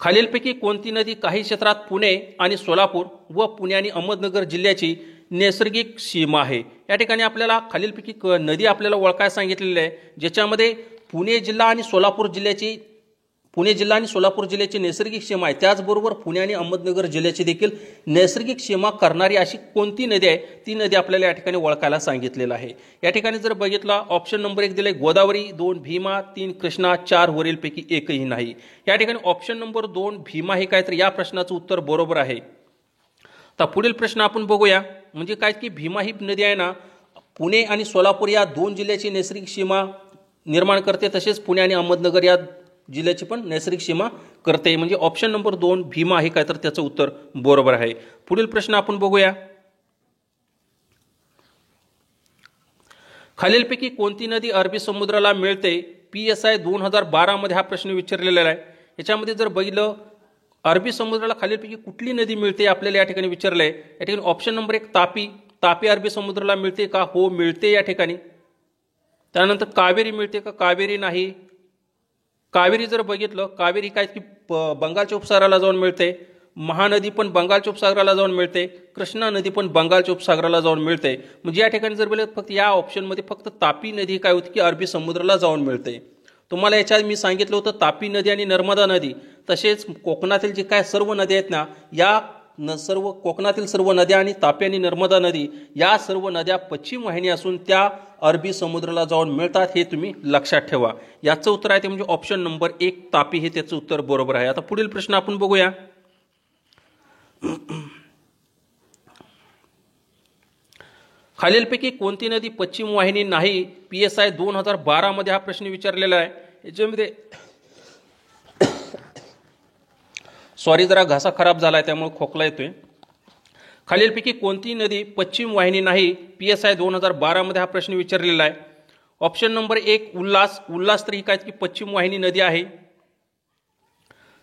खालीलपैकी कोणती नदी काही क्षेत्रात पुणे आणि सोलापूर व पुणे आणि अहमदनगर जिल्ह्याची नैसर्गिक सीमा आहे. या ठिकाणी आपल्याला खालीलपैकी नदी आपल्याला ओळखायला सांगितलेली आहे ज्याच्यामध्ये पुणे जिल्हा आणि सोलापूर जिल्ह्याची नैसर्गिक सीमा आहे. त्याचबरोबर पुणे आणि अहमदनगर जिल्ह्याची देखील नैसर्गिक सीमा करणारी अशी कोणती नदी आहे ती नदी आपल्याला या ठिकाणी ओळखायला सांगितलेलं आहे. या ठिकाणी जर बघितला ऑप्शन नंबर 1 दिले गोदावरी, 2 भीमा, 3 कृष्णा, 4 वरीलपैकी एकही नाही. या ठिकाणी ऑप्शन नंबर 2 भीमा हे काय तर या प्रश्नाचं उत्तर बरोबर आहे. तर पुढील प्रश्न आपण बघूया. म्हणजे काय की भीमा ही नदी आहे ना पुणे आणि सोलापूर या 2 जिल्ह्याची नैसर्गिक सीमा निर्माण करते. तसेच पुणे आणि अहमदनगर या जिल्ह्याची पण नैसर्गिक सीमा करते. म्हणजे ऑप्शन नंबर 2 भीमा हे काय तर त्याचं उत्तर बरोबर आहे. पुढील प्रश्न आपण बघूया. खालीलपैकी कोणती नदी अरबी समुद्राला मिळते. PSI 2012 हा प्रश्न विचारलेला आहे. याच्यामध्ये जर बघितलं अरबी समुद्राला खालीलपैकी कुठली नदी मिळते आपल्याला या ठिकाणी विचारलंय. या ठिकाणी ऑप्शन नंबर 1 तापी अरबी समुद्राला मिळते का. हो मिळते या ठिकाणी. त्यानंतर कावेरी मिळते का. कावेरी नाही. कावेरी जर बघितलं कावेरी काय की बंगालच्या उपसागराला जाऊन मिळते. महानदी पण बंगालच्या उपसागराला जाऊन मिळते. कृष्णा नदी पण बंगालच्या उपसागराला जाऊन मिळते. म्हणजे या ठिकाणी जर बघितलं फक्त या ऑप्शनमध्ये फक्त तापी नदी काय होती की अरबी समुद्राला जाऊन मिळते. तुम्हाला याच्यात मी सांगितलं होतं तापी नदी आणि नर्मदा नदी तसेच कोकणातील जे काय सर्व नद्या आहेत ना या सर्व कोकणातील सर्व नद्या आणि तापी आणि नर्मदा नदी या सर्व नद्या पश्चिम वाहिनी असून त्या अरबी समुद्राला जाऊन मिळतात हे तुम्ही लक्षात ठेवा. याचं उत्तर आहे ते म्हणजे ऑप्शन नंबर 1 तापी हे त्याचं उत्तर बरोबर आहे. आता पुढील प्रश्न आपण बघूया. खालीलपैकी कोणती नदी पश्चिम वाहिनी नाही. PSI 2012 हा प्रश्न विचारलेला आहे. याच्यामध्ये सॉरी जरा घासा खराब झाला आहे त्यामुळे खोकला येतोय. खालीलपैकी कोणती नदी पश्चिम वाहिनी नाही. PSI 2012 हा प्रश्न विचारलेला आहे. ऑप्शन नंबर 1 उल्हास तर ही काय की पश्चिम वाहिनी नदी आहे.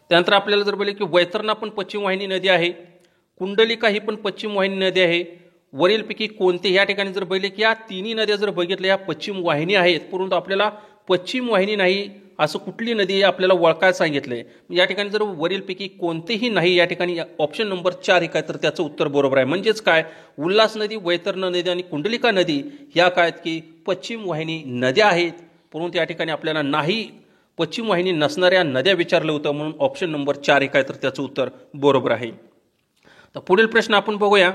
त्यानंतर आपल्याला जर बोलले की वैतरणा पण पश्चिम वाहिनी नदी आहे. कुंडलिका ही पण पश्चिम वाहिनी नदी आहे. वरीलपैकी कोणते, या ठिकाणी जर बघितले की या तिन्ही नद्या जर बघितल्या या पश्चिम वाहिनी आहेत, परंतु आपल्याला पश्चिम वाहिनी नाही असं कुठली नदी आपल्याला ओळखायला सांगितलंय. या ठिकाणी जर वरीलपैकी कोणतेही नाही, या ठिकाणी ऑप्शन नंबर 4 हे काय तर त्याचं उत्तर बरोबर आहे. म्हणजेच काय, उल्हास नदी, वैतरणा नदी आणि कुंडलिका नदी ह्या काय की पश्चिम वाहिनी नद्या आहेत, परंतु या ठिकाणी आपल्याला नाही पश्चिम वाहिनी नसणाऱ्या नद्या विचारलं होतं, म्हणून ऑप्शन नंबर 4 हे काय तर त्याचं उत्तर बरोबर आहे. तर पुढील प्रश्न आपण बघूया.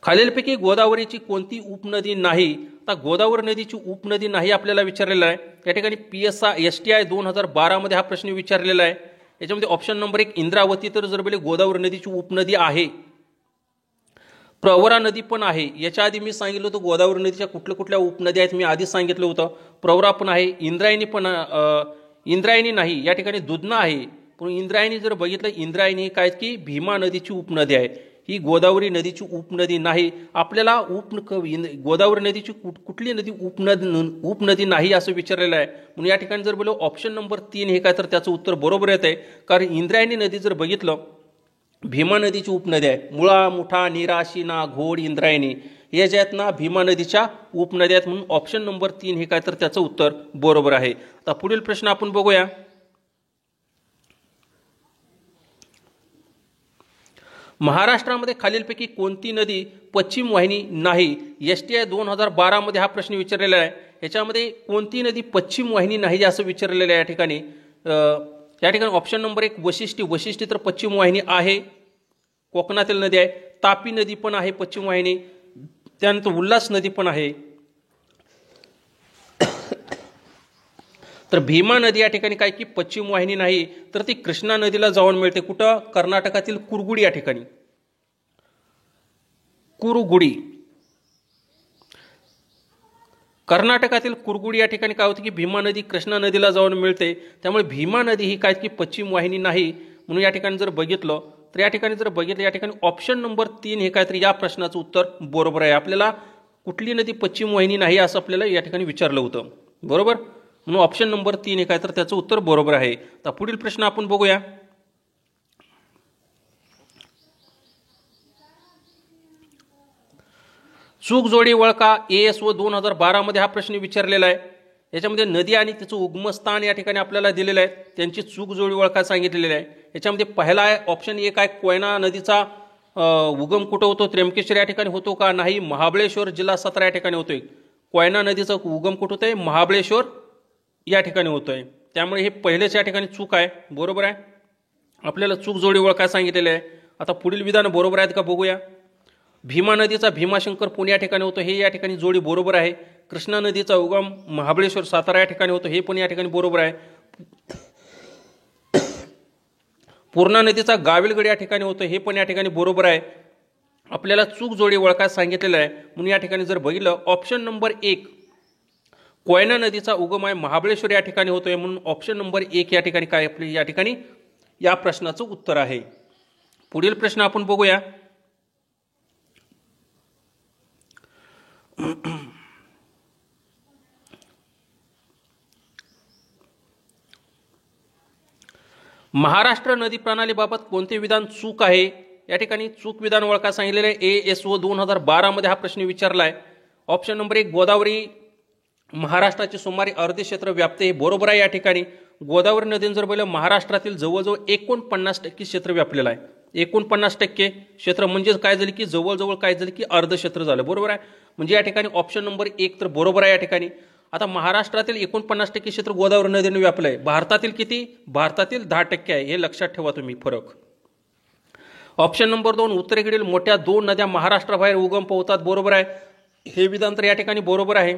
खालीलपैकी गोदावरीची कोणती उपनदी नाही? आता गोदावरी नदीची उपनदी नाही आपल्याला विचारलेला आहे. या ठिकाणी STI 2012 मध्ये हा प्रश्न विचारलेला आहे. याच्यामध्ये ऑप्शन नंबर 1 इंद्रावती तर जर बोले गोदावरी नदीची उपनदी आहे. प्रवरा नदी पण आहे. याच्या आधी मी सांगितलं होतं गोदावरी नदीच्या कुठल्या उपनद्या आहेत, मी आधीच सांगितलं होतं. प्रवरा पण आहे, इंद्रायणी नाही, या ठिकाणी दुधना आहे. पण इंद्रायणी जर बघितलं, इंद्रायणी काय की भीमा नदीची उपनदी आहे, ही गोदावरी नदीची उपनदी नाही. आपल्याला गोदावरी नदीची कुठली नदी उपनदी नाही असं विचारलेलं आहे. म्हणून या ठिकाणी जर बोललो ऑप्शन नंबर 3 हे काय तर त्याचं उत्तर बरोबर येत आहे. कारण इंद्रायणी नदी जर बघितलं भीमा नदीची उपनदी आहे. मुळा, मुठा, नीरा, शिना, घोड, इंद्रायणी या ज्या आहेत ना भीमा नदीच्या उपनद्या आहेत, म्हणून ऑप्शन नंबर 3 हे काय तर त्याचं उत्तर बरोबर आहे. आता पुढील प्रश्न आपण बघूया. महाराष्ट्रामध्ये खालीलपैकी कोणती नदी पश्चिम वाहिनी नाही? STI 2012 मध्ये हा प्रश्न विचारलेला आहे. याच्यामध्ये कोणती नदी पश्चिम वाहिनी नाही असं विचारलेलं आहे. या ठिकाणी ऑप्शन नंबर 1 वशिष्ठी तर पश्चिम वाहिनी आहे, कोकणातील नदी आहे. तापी नदी पण आहे पश्चिम वाहिनी. त्यानंतर उल्हास नदी पण आहे. तर भीमा नदी या ठिकाणी काय की पश्चिम वाहिनी नाही, तर ती कृष्णा नदीला जाऊन मिळते. कुठं? कर्नाटकातील कुरगुडी या ठिकाणी. कुरुगुडी, कर्नाटकातील कुरगुडी या ठिकाणी काय होतं की भीमा नदी कृष्णा नदीला जाऊन मिळते. त्यामुळे भीमा नदी ही काय की पश्चिम वाहिनी नाही. म्हणून या ठिकाणी जर बघितलं तर या ठिकाणी ऑप्शन नंबर 3 हे काहीतरी या प्रश्नाचं उत्तर बरोबर आहे. आपल्याला कुठली नदी पश्चिम वाहिनी नाही असं आपल्याला या ठिकाणी विचारलं होतं, बरोबर. म्हणून ऑप्शन नंबर 3 हे काय तर त्याचं उत्तर बरोबर आहे. तर पुढील प्रश्न आपण बघूया. चूक जोडी ओळखा. ASO 2012 मध्ये हा प्रश्न विचारलेला आहे. याच्यामध्ये नदी आणि तिचं उगमस्थान या ठिकाणी आपल्याला दिलेलं आहे, त्यांची चूक जोडी ओळखा सांगितलेली आहे. याच्यामध्ये पहिला आहे ऑप्शन 1 आहे कोयना नदीचा उगम कुठं होतो? त्र्यंबकेश्वर या ठिकाणी होतो का? नाही, महाबळेश्वर जिल्हा 17 या ठिकाणी होतोय. कोयना नदीचा उगम कुठं होतोय? महाबळेश्वर या ठिकाणी होतोय. त्यामुळे हे पहिलेच या ठिकाणी चूक आहे, बरोबर आहे. आपल्याला चूक जोडी ओळखायला सांगितलेले आहे. आता पुढील विधान बरोबर आहेत का बघूया. भीमा नदीचा भीमाशंकर पुणे या ठिकाणी होतो, हे या ठिकाणी जोडी बरोबर आहे. कृष्णा नदीचा उगम महाबळेश्वर सातारा या ठिकाणी होतो, हे पण या ठिकाणी बरोबर आहे. पूर्णा नदीचा गाविलगड या ठिकाणी होतो, हे पण या ठिकाणी बरोबर आहे. आपल्याला चूक जोडी ओळखायला सांगितलेलं आहे. म्हणून या ठिकाणी जर बघितलं ऑप्शन नंबर 1 कोयना नदीचा उगम आहे महाबळेश्वर या ठिकाणी होतोय, म्हणून ऑप्शन नंबर 1 या ठिकाणी काय आपले या ठिकाणी या प्रश्नाचं उत्तर आहे. पुढील प्रश्न आपण बघूया. महाराष्ट्र नदी प्रणालीबाबत कोणते विधान चूक आहे? या ठिकाणी चूक विधान ओळखा सांगितलेले आहे. ASO 2012 मध्ये हा प्रश्न विचारला आहे. ऑप्शन नंबर 1 गोदावरी महाराष्ट्राचे सुमारे अर्धे क्षेत्र व्यापते, हे बरोबर आहे. या ठिकाणी गोदावरी नदीने जर बोललं महाराष्ट्रातील जवळजवळ 49% क्षेत्र व्यापलेलं आहे. 49% क्षेत्र म्हणजे काय झालं की जवळजवळ काय झालं की अर्ध क्षेत्र झालं, बरोबर आहे. म्हणजे या ठिकाणी ऑप्शन नंबर 1 तर बरोबर आहे. या ठिकाणी आता महाराष्ट्रातील 49% क्षेत्र गोदावरी नदीने व्यापलं आहे. भारतातील किती? भारतातील 10% आहे, हे लक्षात ठेवा तुम्ही फरक. ऑप्शन नंबर 2 उत्तरेकडील मोठ्या 2 नद्या महाराष्ट्राबाहेर उगम पावतात, बरोबर आहे. हे विधान तर या ठिकाणी बरोबर आहे.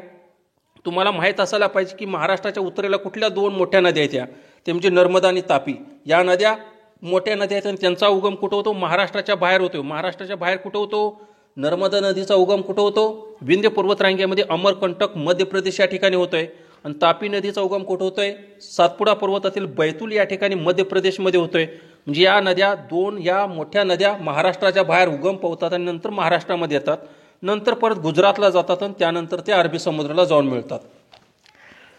तुम्हाला माहीत असायला पाहिजे की महाराष्ट्राच्या उत्तरेला कुठल्या 2 मोठ्या नद्या आहेत, ते म्हणजे नर्मदा आणि तापी. या नद्या मोठ्या नद्या आहेत आणि त्यांचा उगम कुठं होतो? महाराष्ट्राच्या बाहेर होतो. महाराष्ट्राच्या बाहेर कुठं होतो? नर्मदा नदीचा उगम कुठं होतो? विंध्य पर्वतरांगेमध्ये अमरकंटक मध्य प्रदेश या ठिकाणी होतोय. आणि तापी नदीचा उगम कुठं होतोय? सातपुडा पर्वतातील बैतूल या ठिकाणी मध्य प्रदेशमध्ये होतोय. म्हणजे या नद्या 2 या मोठ्या नद्या महाराष्ट्राच्या बाहेर उगम पावतात आणि नंतर महाराष्ट्रामध्ये येतात, नंतर परत गुजरातला जातात आणि त्यानंतर ते अरबी समुद्राला जाऊन मिळतात.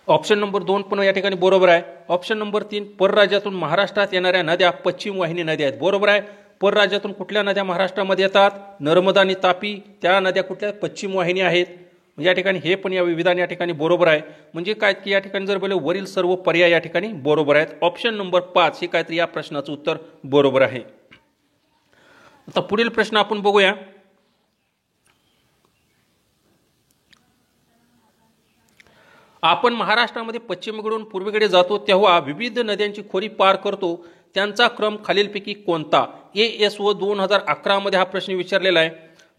ऑप्शन नंबर 2 पण या ठिकाणी बरोबर आहे. ऑप्शन नंबर 3 परराज्यातून महाराष्ट्रात येणाऱ्या नद्या पश्चिम वाहिनी नद्या आहेत. बरोबर आहे. परराज्यातून कुठल्या नद्या महाराष्ट्रामध्ये येतात? नर्मदा आणि तापी. त्या नद्या कुठल्या? पश्चिम वाहिनी आहेत. या ठिकाणी हे पण या विधान या ठिकाणी बरोबर आहे. म्हणजे काय की या ठिकाणी जर बोलले वरील सर्व पर्याय या ठिकाणी बरोबर आहेत. ऑप्शन नंबर 5 हे काहीतरी या प्रश्नाचं उत्तर बरोबर आहे. आता पुढील प्रश्न आपण बघूया. आपण महाराष्ट्रामध्ये पश्चिमेकडून पूर्वेकडे जातो तेव्हा विविध नद्यांची खोरी पार करतो, त्यांचा क्रम खालीलपैकी कोणता? ASO 2011 मध्ये हा प्रश्न विचारलेला आहे.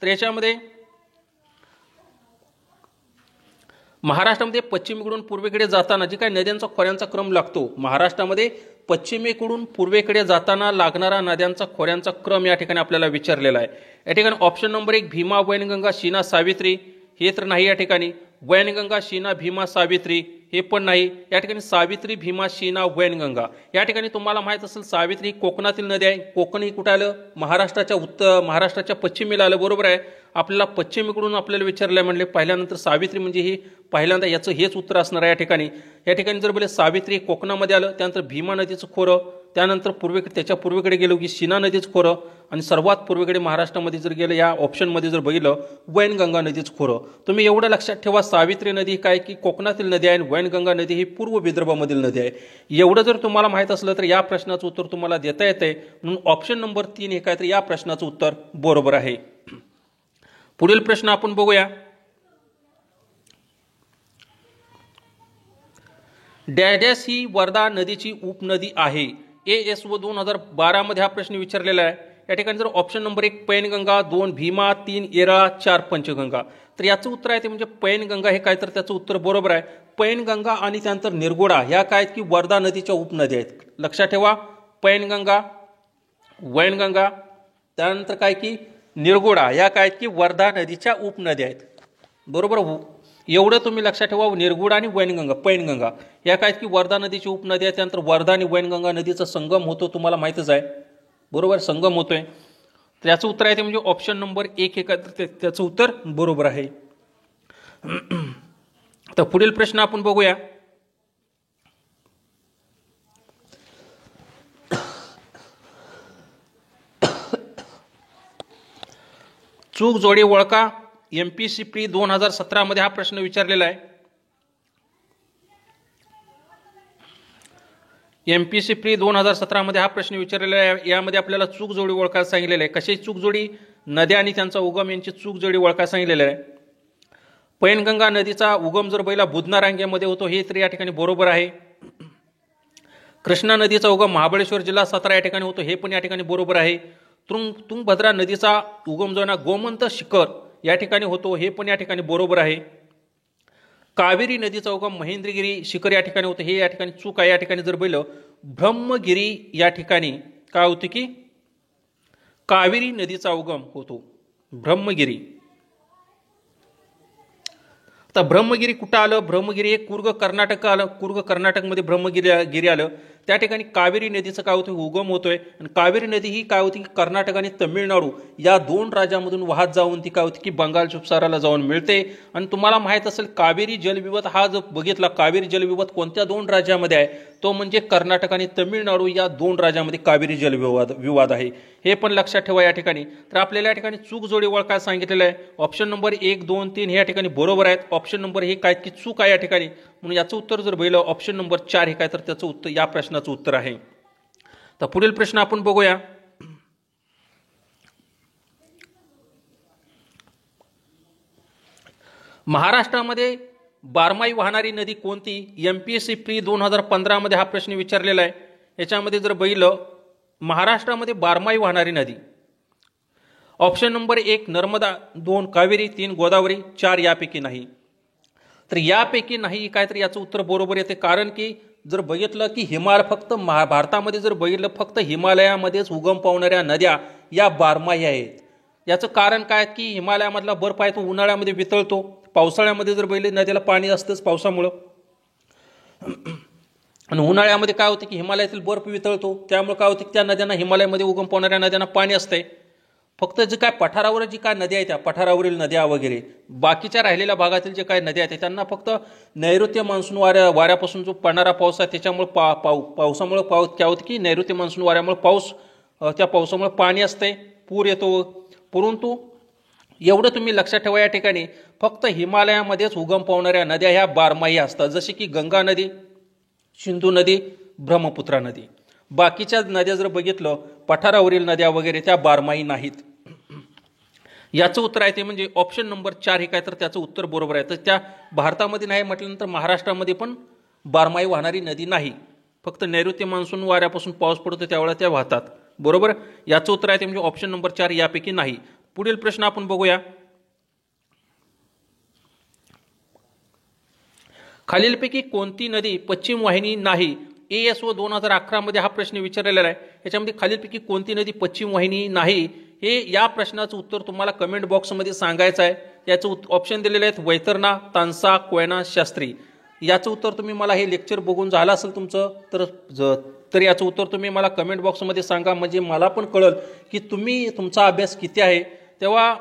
तर याच्यामध्ये महाराष्ट्रामध्ये पश्चिमेकडून पूर्वेकडे जाताना जी काही नद्यांचा खोऱ्यांचा क्रम लागतो, महाराष्ट्रामध्ये पश्चिमेकडून पूर्वेकडे जाताना लागणारा नद्यांचा खोऱ्यांचा क्रम या ठिकाणी आपल्याला विचारलेला आहे. या ठिकाणी ऑप्शन नंबर 1 भीमा, वैनगंगा, शीना, सावित्री हे तर नाही. या ठिकाणी वैनगंगा, शीना, भीमा, सावित्री हे पण नाही. या ठिकाणी सावित्री, भीमा, शीना, वैनगंगा. या ठिकाणी तुम्हाला माहित असेल सावित्री ही कोकणातील नदी आहे. कोकण ही कुठे आलं? महाराष्ट्राच्या पश्चिमेला आलं. बरोबर आहे. आपल्याला पश्चिमेकडून आपल्याला विचारलं म्हणले पहिल्यानंतर सावित्री म्हणजे ही पहिल्यांदा याचं हेच उत्तर असणार आहे. या ठिकाणी जर बोले सावित्री कोकणामध्ये आलं, त्यानंतर भीमा नदीचं खोरं, त्यानंतर त्याच्या पूर्वेकडे गेलो की शीना नदीचं खोरं, आणि सर्वात पूर्वेकडे महाराष्ट्रामध्ये जर गेलं या ऑप्शनमध्ये जर बघितलं वैनगंगा नदीचं खोरं. तुम्ही एवढं लक्षात ठेवा, सावित्री नदी काय की कोकणातील नदी आहे आणि वैनगंगा नदी ही पूर्व विदर्भामधील नदी आहे. एवढं जर तुम्हाला माहित असलं तर या प्रश्नाचं उत्तर तुम्हाला देता येते. म्हणून ऑप्शन नंबर 3 हे काय तर या प्रश्नाचं उत्तर बरोबर आहे. पुढील प्रश्न आपण बघूया. डॅश ही वर्धा नदीची उपनदी आहे. ASO 2012 मध्ये हा प्रश्न विचारलेला आहे. या ठिकाणी जर ऑप्शन नंबर 1 पैनगंगा, 2 भीमा, 3 येरा, 4 पंचगंगा. तर याचं उत्तर आहे ते म्हणजे पैनगंगा हे काय तर त्याचं उत्तर बरोबर आहे. पैनगंगा आणि त्यानंतर निरगुडा ह्या काय की वर्धा नदीच्या उपनद्या आहेत. लक्षात ठेवा, पैनगंगा, वैनगंगा, त्यानंतर काय की निरगुडा ह्या काय की वर्धा नदीच्या उपनद्या आहेत. बरोबर. एवढं तुम्ही लक्षात ठेवा. निरगुडा आणि वैनगंगा, पैनगंगा या काय की वर्धा नदीची उपनदी आहे. त्यानंतर वर्धा आणि वैनगंगा नदीचा संगम होतो, तुम्हाला माहितच आहे. बरोबर, संगम होतोय. तर याचं उत्तर आहे ते म्हणजे ऑप्शन नंबर 1 हे काय तर त्याचं उत्तर बरोबर आहे. तर पुढील प्रश्न आपण बघूया. चूक जोडी ओळखा. MPSC प्री 2017 मध्ये हा प्रश्न विचारलेला आहे. MPSC प्री 2017 मध्ये हा प्रश्न विचारलेला आहे. यामध्ये आपल्याला चूक जोडी ओळखायला सांगितलेलं आहे. कशाची चूक जोडी? नद्या आणि त्यांचा उगम यांची चूक जोडी ओळखायला सांगितलेलं आहे. पैनगंगा नदीचा उगम जर पहिला बुधना रांगेमध्ये होतो हे तर या ठिकाणी बरोबर आहे. कृष्णा नदीचा उगम महाबळेश्वर जिल्हा सातारा या ठिकाणी होतो हे पण या ठिकाणी बरोबर आहे. तुंगभद्रा नदीचा उगम जो ना गोमंत शिखर या ठिकाणी होतो हे पण या ठिकाणी बरोबर आहे. कावेरी नदीचा उगम महेंद्रगिरी शिखर या ठिकाणी होतं हे या ठिकाणी चूक आहे. या ठिकाणी जर पाहिलं ब्रह्मगिरी या ठिकाणी काय होते की कावेरी नदीचा उगम होतो, ब्रह्मगिरी. आता ब्रह्मगिरी कुठं आलं? ब्रह्मगिरी हे कुर्ग कर्नाटक आलं. कुर्ग कर्नाटकमध्ये ब्रह्मगिरी आलं. त्या ठिकाणी कावेरी नदीचं काय होतं? उगम होतोय. आणि कावेरी नदी ही काय होती? कर्नाटक आणि तमिळनाडू या दोन राज्यामधून वाहत जाऊन ती काय होती की बंगालच्या उपसागराला जाऊन मिळते. आणि तुम्हाला माहित असेल कावेरी जलविवाद हा जो बघितला, कावेरी जलविवाद कोणत्या दोन राज्यामध्ये आहे? तो म्हणजे कर्नाटक आणि तमिळनाडू या दोन राज्यामध्ये कावेरी जलविवाद आहे. हे पण लक्षात ठेवा या ठिकाणी. तर आपल्याला या ठिकाणी चूक जोडी ओळखायला सांगितलेलं आहे. ऑप्शन नंबर 1, 2, 3 हे या ठिकाणी बरोबर आहेत. ऑप्शन नंबर हे काय की चूक आहे या ठिकाणी. म्हणून याचं उत्तर जर बघितलं ऑप्शन नंबर 4 हे काय तर त्याचं उत्तर या प्रश्नाचं उत्तर आहे. तर पुढील प्रश्न आपण बघूया. महाराष्ट्रामध्ये बारमाही वाहणारी नदी कोणती? MPSC प्री 2015 मध्ये हा प्रश्न विचारलेला आहे. याच्यामध्ये जर बघितलं महाराष्ट्रामध्ये बारमाही वाहणारी नदी ऑप्शन नंबर 1 नर्मदा, 2 कावेरी, 3 गोदावरी, 4 यापैकी नाही. तर यापैकी नाही काय तर याचं उत्तर बरोबर येते. कारण की जर बघितलं की फक्त भारतामध्ये जर बघितलं फक्त हिमालयामध्येच उगम पावणाऱ्या नद्या या बारमाही आहेत. याचं कारण काय की हिमालयामधला बर्फ आहे तो उन्हाळ्यामध्ये वितळतो. पावसाळ्यामध्ये जर बघितलं नद्याला पाणी असतंच पावसामुळं. आणि उन्हाळ्यामध्ये काय होते की हिमालयातील बर्फ वितळतो. त्यामुळे काय होते की त्या नद्यांना हिमालयामध्ये उगम पावणाऱ्या नद्यांना पाणी असते. फक्त जे काय पठारावर जी काय नद्या आहेत त्या पठारावरील नद्या वगैरे बाकीच्या राहिलेल्या भागातील जे काय नद्या आहेत त्यांना फक्त नैऋत्य मान्सून वाऱ्यापासून जो पडणारा पाऊस आहे त्याच्यामुळे पावसामुळे काय होतं की नैऋत्य मान्सून वाऱ्यामुळे त्या पावसामुळे पाणी असते, पूर येतो. परंतु एवढं तुम्ही लक्षात ठेवा या ठिकाणी फक्त हिमालयामध्येच उगम पावणाऱ्या नद्या ह्या बारमाही असतात, जसे की गंगा नदी, सिंधू नदी, ब्रह्मपुत्रा नदी. बाकीच्या नद्या जर बघितलं पठारावरील नद्या वगैरे त्या बारमाही नाहीत. याचं उत्तर आहे ते म्हणजे ऑप्शन नंबर 4 हे काय तर त्याचं उत्तर बरोबर आहे. तर त्या भारतामध्ये नाही म्हटल्यानंतर महाराष्ट्रामध्ये पण बारमाही वाहणारी नदी नाही, फक्त नैऋत्य मान्सून वाऱ्यापासून पाऊस पडतो त्यावेळेला त्या वाहतात. बरोबर, याचं उत्तर आहे ते म्हणजे ऑप्शन नंबर 4 यापैकी नाही. पुढील प्रश्न आपण बघूया. खालीलपैकी कोणती नदी पश्चिम वाहिनी नाही? ASO 2011 मध्ये हा प्रश्न विचारलेला आहे. याच्यामध्ये खालीलपैकी कोणती नदी पश्चिम वाहिनी नाही हे या प्रश्नाचं उत्तर तुम्हाला कमेंट बॉक्समध्ये सांगायचं आहे. याचं ऑप्शन दिलेले आहेत वैतरणा, तानसा, कोयना, शास्त्री. याचं उत्तर तुम्ही मला हे लेक्चर बघून झालं असेल तुमचं तर याचं उत्तर तुम्ही मला कमेंट बॉक्समध्ये सांगा, म्हणजे मला पण कळेल की तुमचा अभ्यास किती आहे तेव्हा.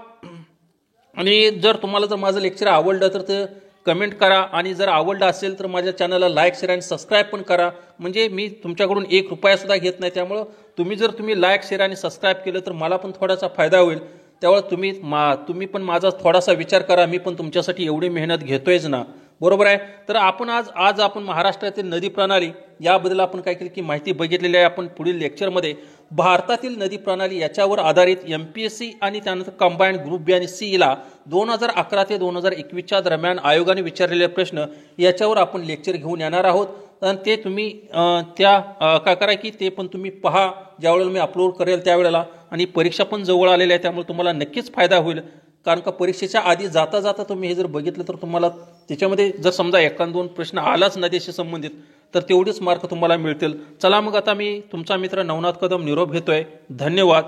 आणि जर माझं लेक्चर आवडलं तर ते कमेंट करा, आणि जर आवडलं असेल तर माझ्या चॅनलला लाईक, शेअर आणि सबस्क्राईब पण करा. म्हणजे मी तुमच्याकडून 1 रुपयासुद्धा घेत नाही, त्यामुळं तुम्ही लाईक, शेअर आणि सबस्क्राईब केलं तर मला पण थोडासा फायदा होईल. त्यामुळे तुम्ही पण माझा थोडासा विचार करा, मी पण तुमच्यासाठी एवढी मेहनत घेतोयच ना. बरोबर आहे. तर आपण आज आपण महाराष्ट्रातील नदी प्रणाली याबद्दल आपण काय केलं की माहिती बघितलेली आहे. आपण पुढील लेक्चरमध्ये भारतातील नदी प्रणाली याच्यावर आधारित MPSC आणि त्यानंतर कंबाईंड ग्रुप बी आणि सी ला 2011 ते 2021च्या दरम्यान आयोगाने विचारलेले प्रश्न याच्यावर आपण लेक्चर घेऊन येणार आहोत. आणि ते तुम्ही काय करा की ते पण तुम्ही पहा ज्यावेळेला मी अपलोड करेल त्यावेळेला. आणि परीक्षा पण जवळ आलेली आहे त्यामुळे तुम्हाला नक्कीच फायदा होईल. कारण का परीक्षेच्या आधी जाता तुम्ही हे जर बघितलं तर तुम्हाला त्याच्यामध्ये जर समजा 1-2 प्रश्न आलाच नदीशी संबंधित तर तेवढेच मार्क तुम्हाला मिळतील. चला मग आता मी तुमचा मित्र नवनाथ कदम निरोप घेतोय. धन्यवाद.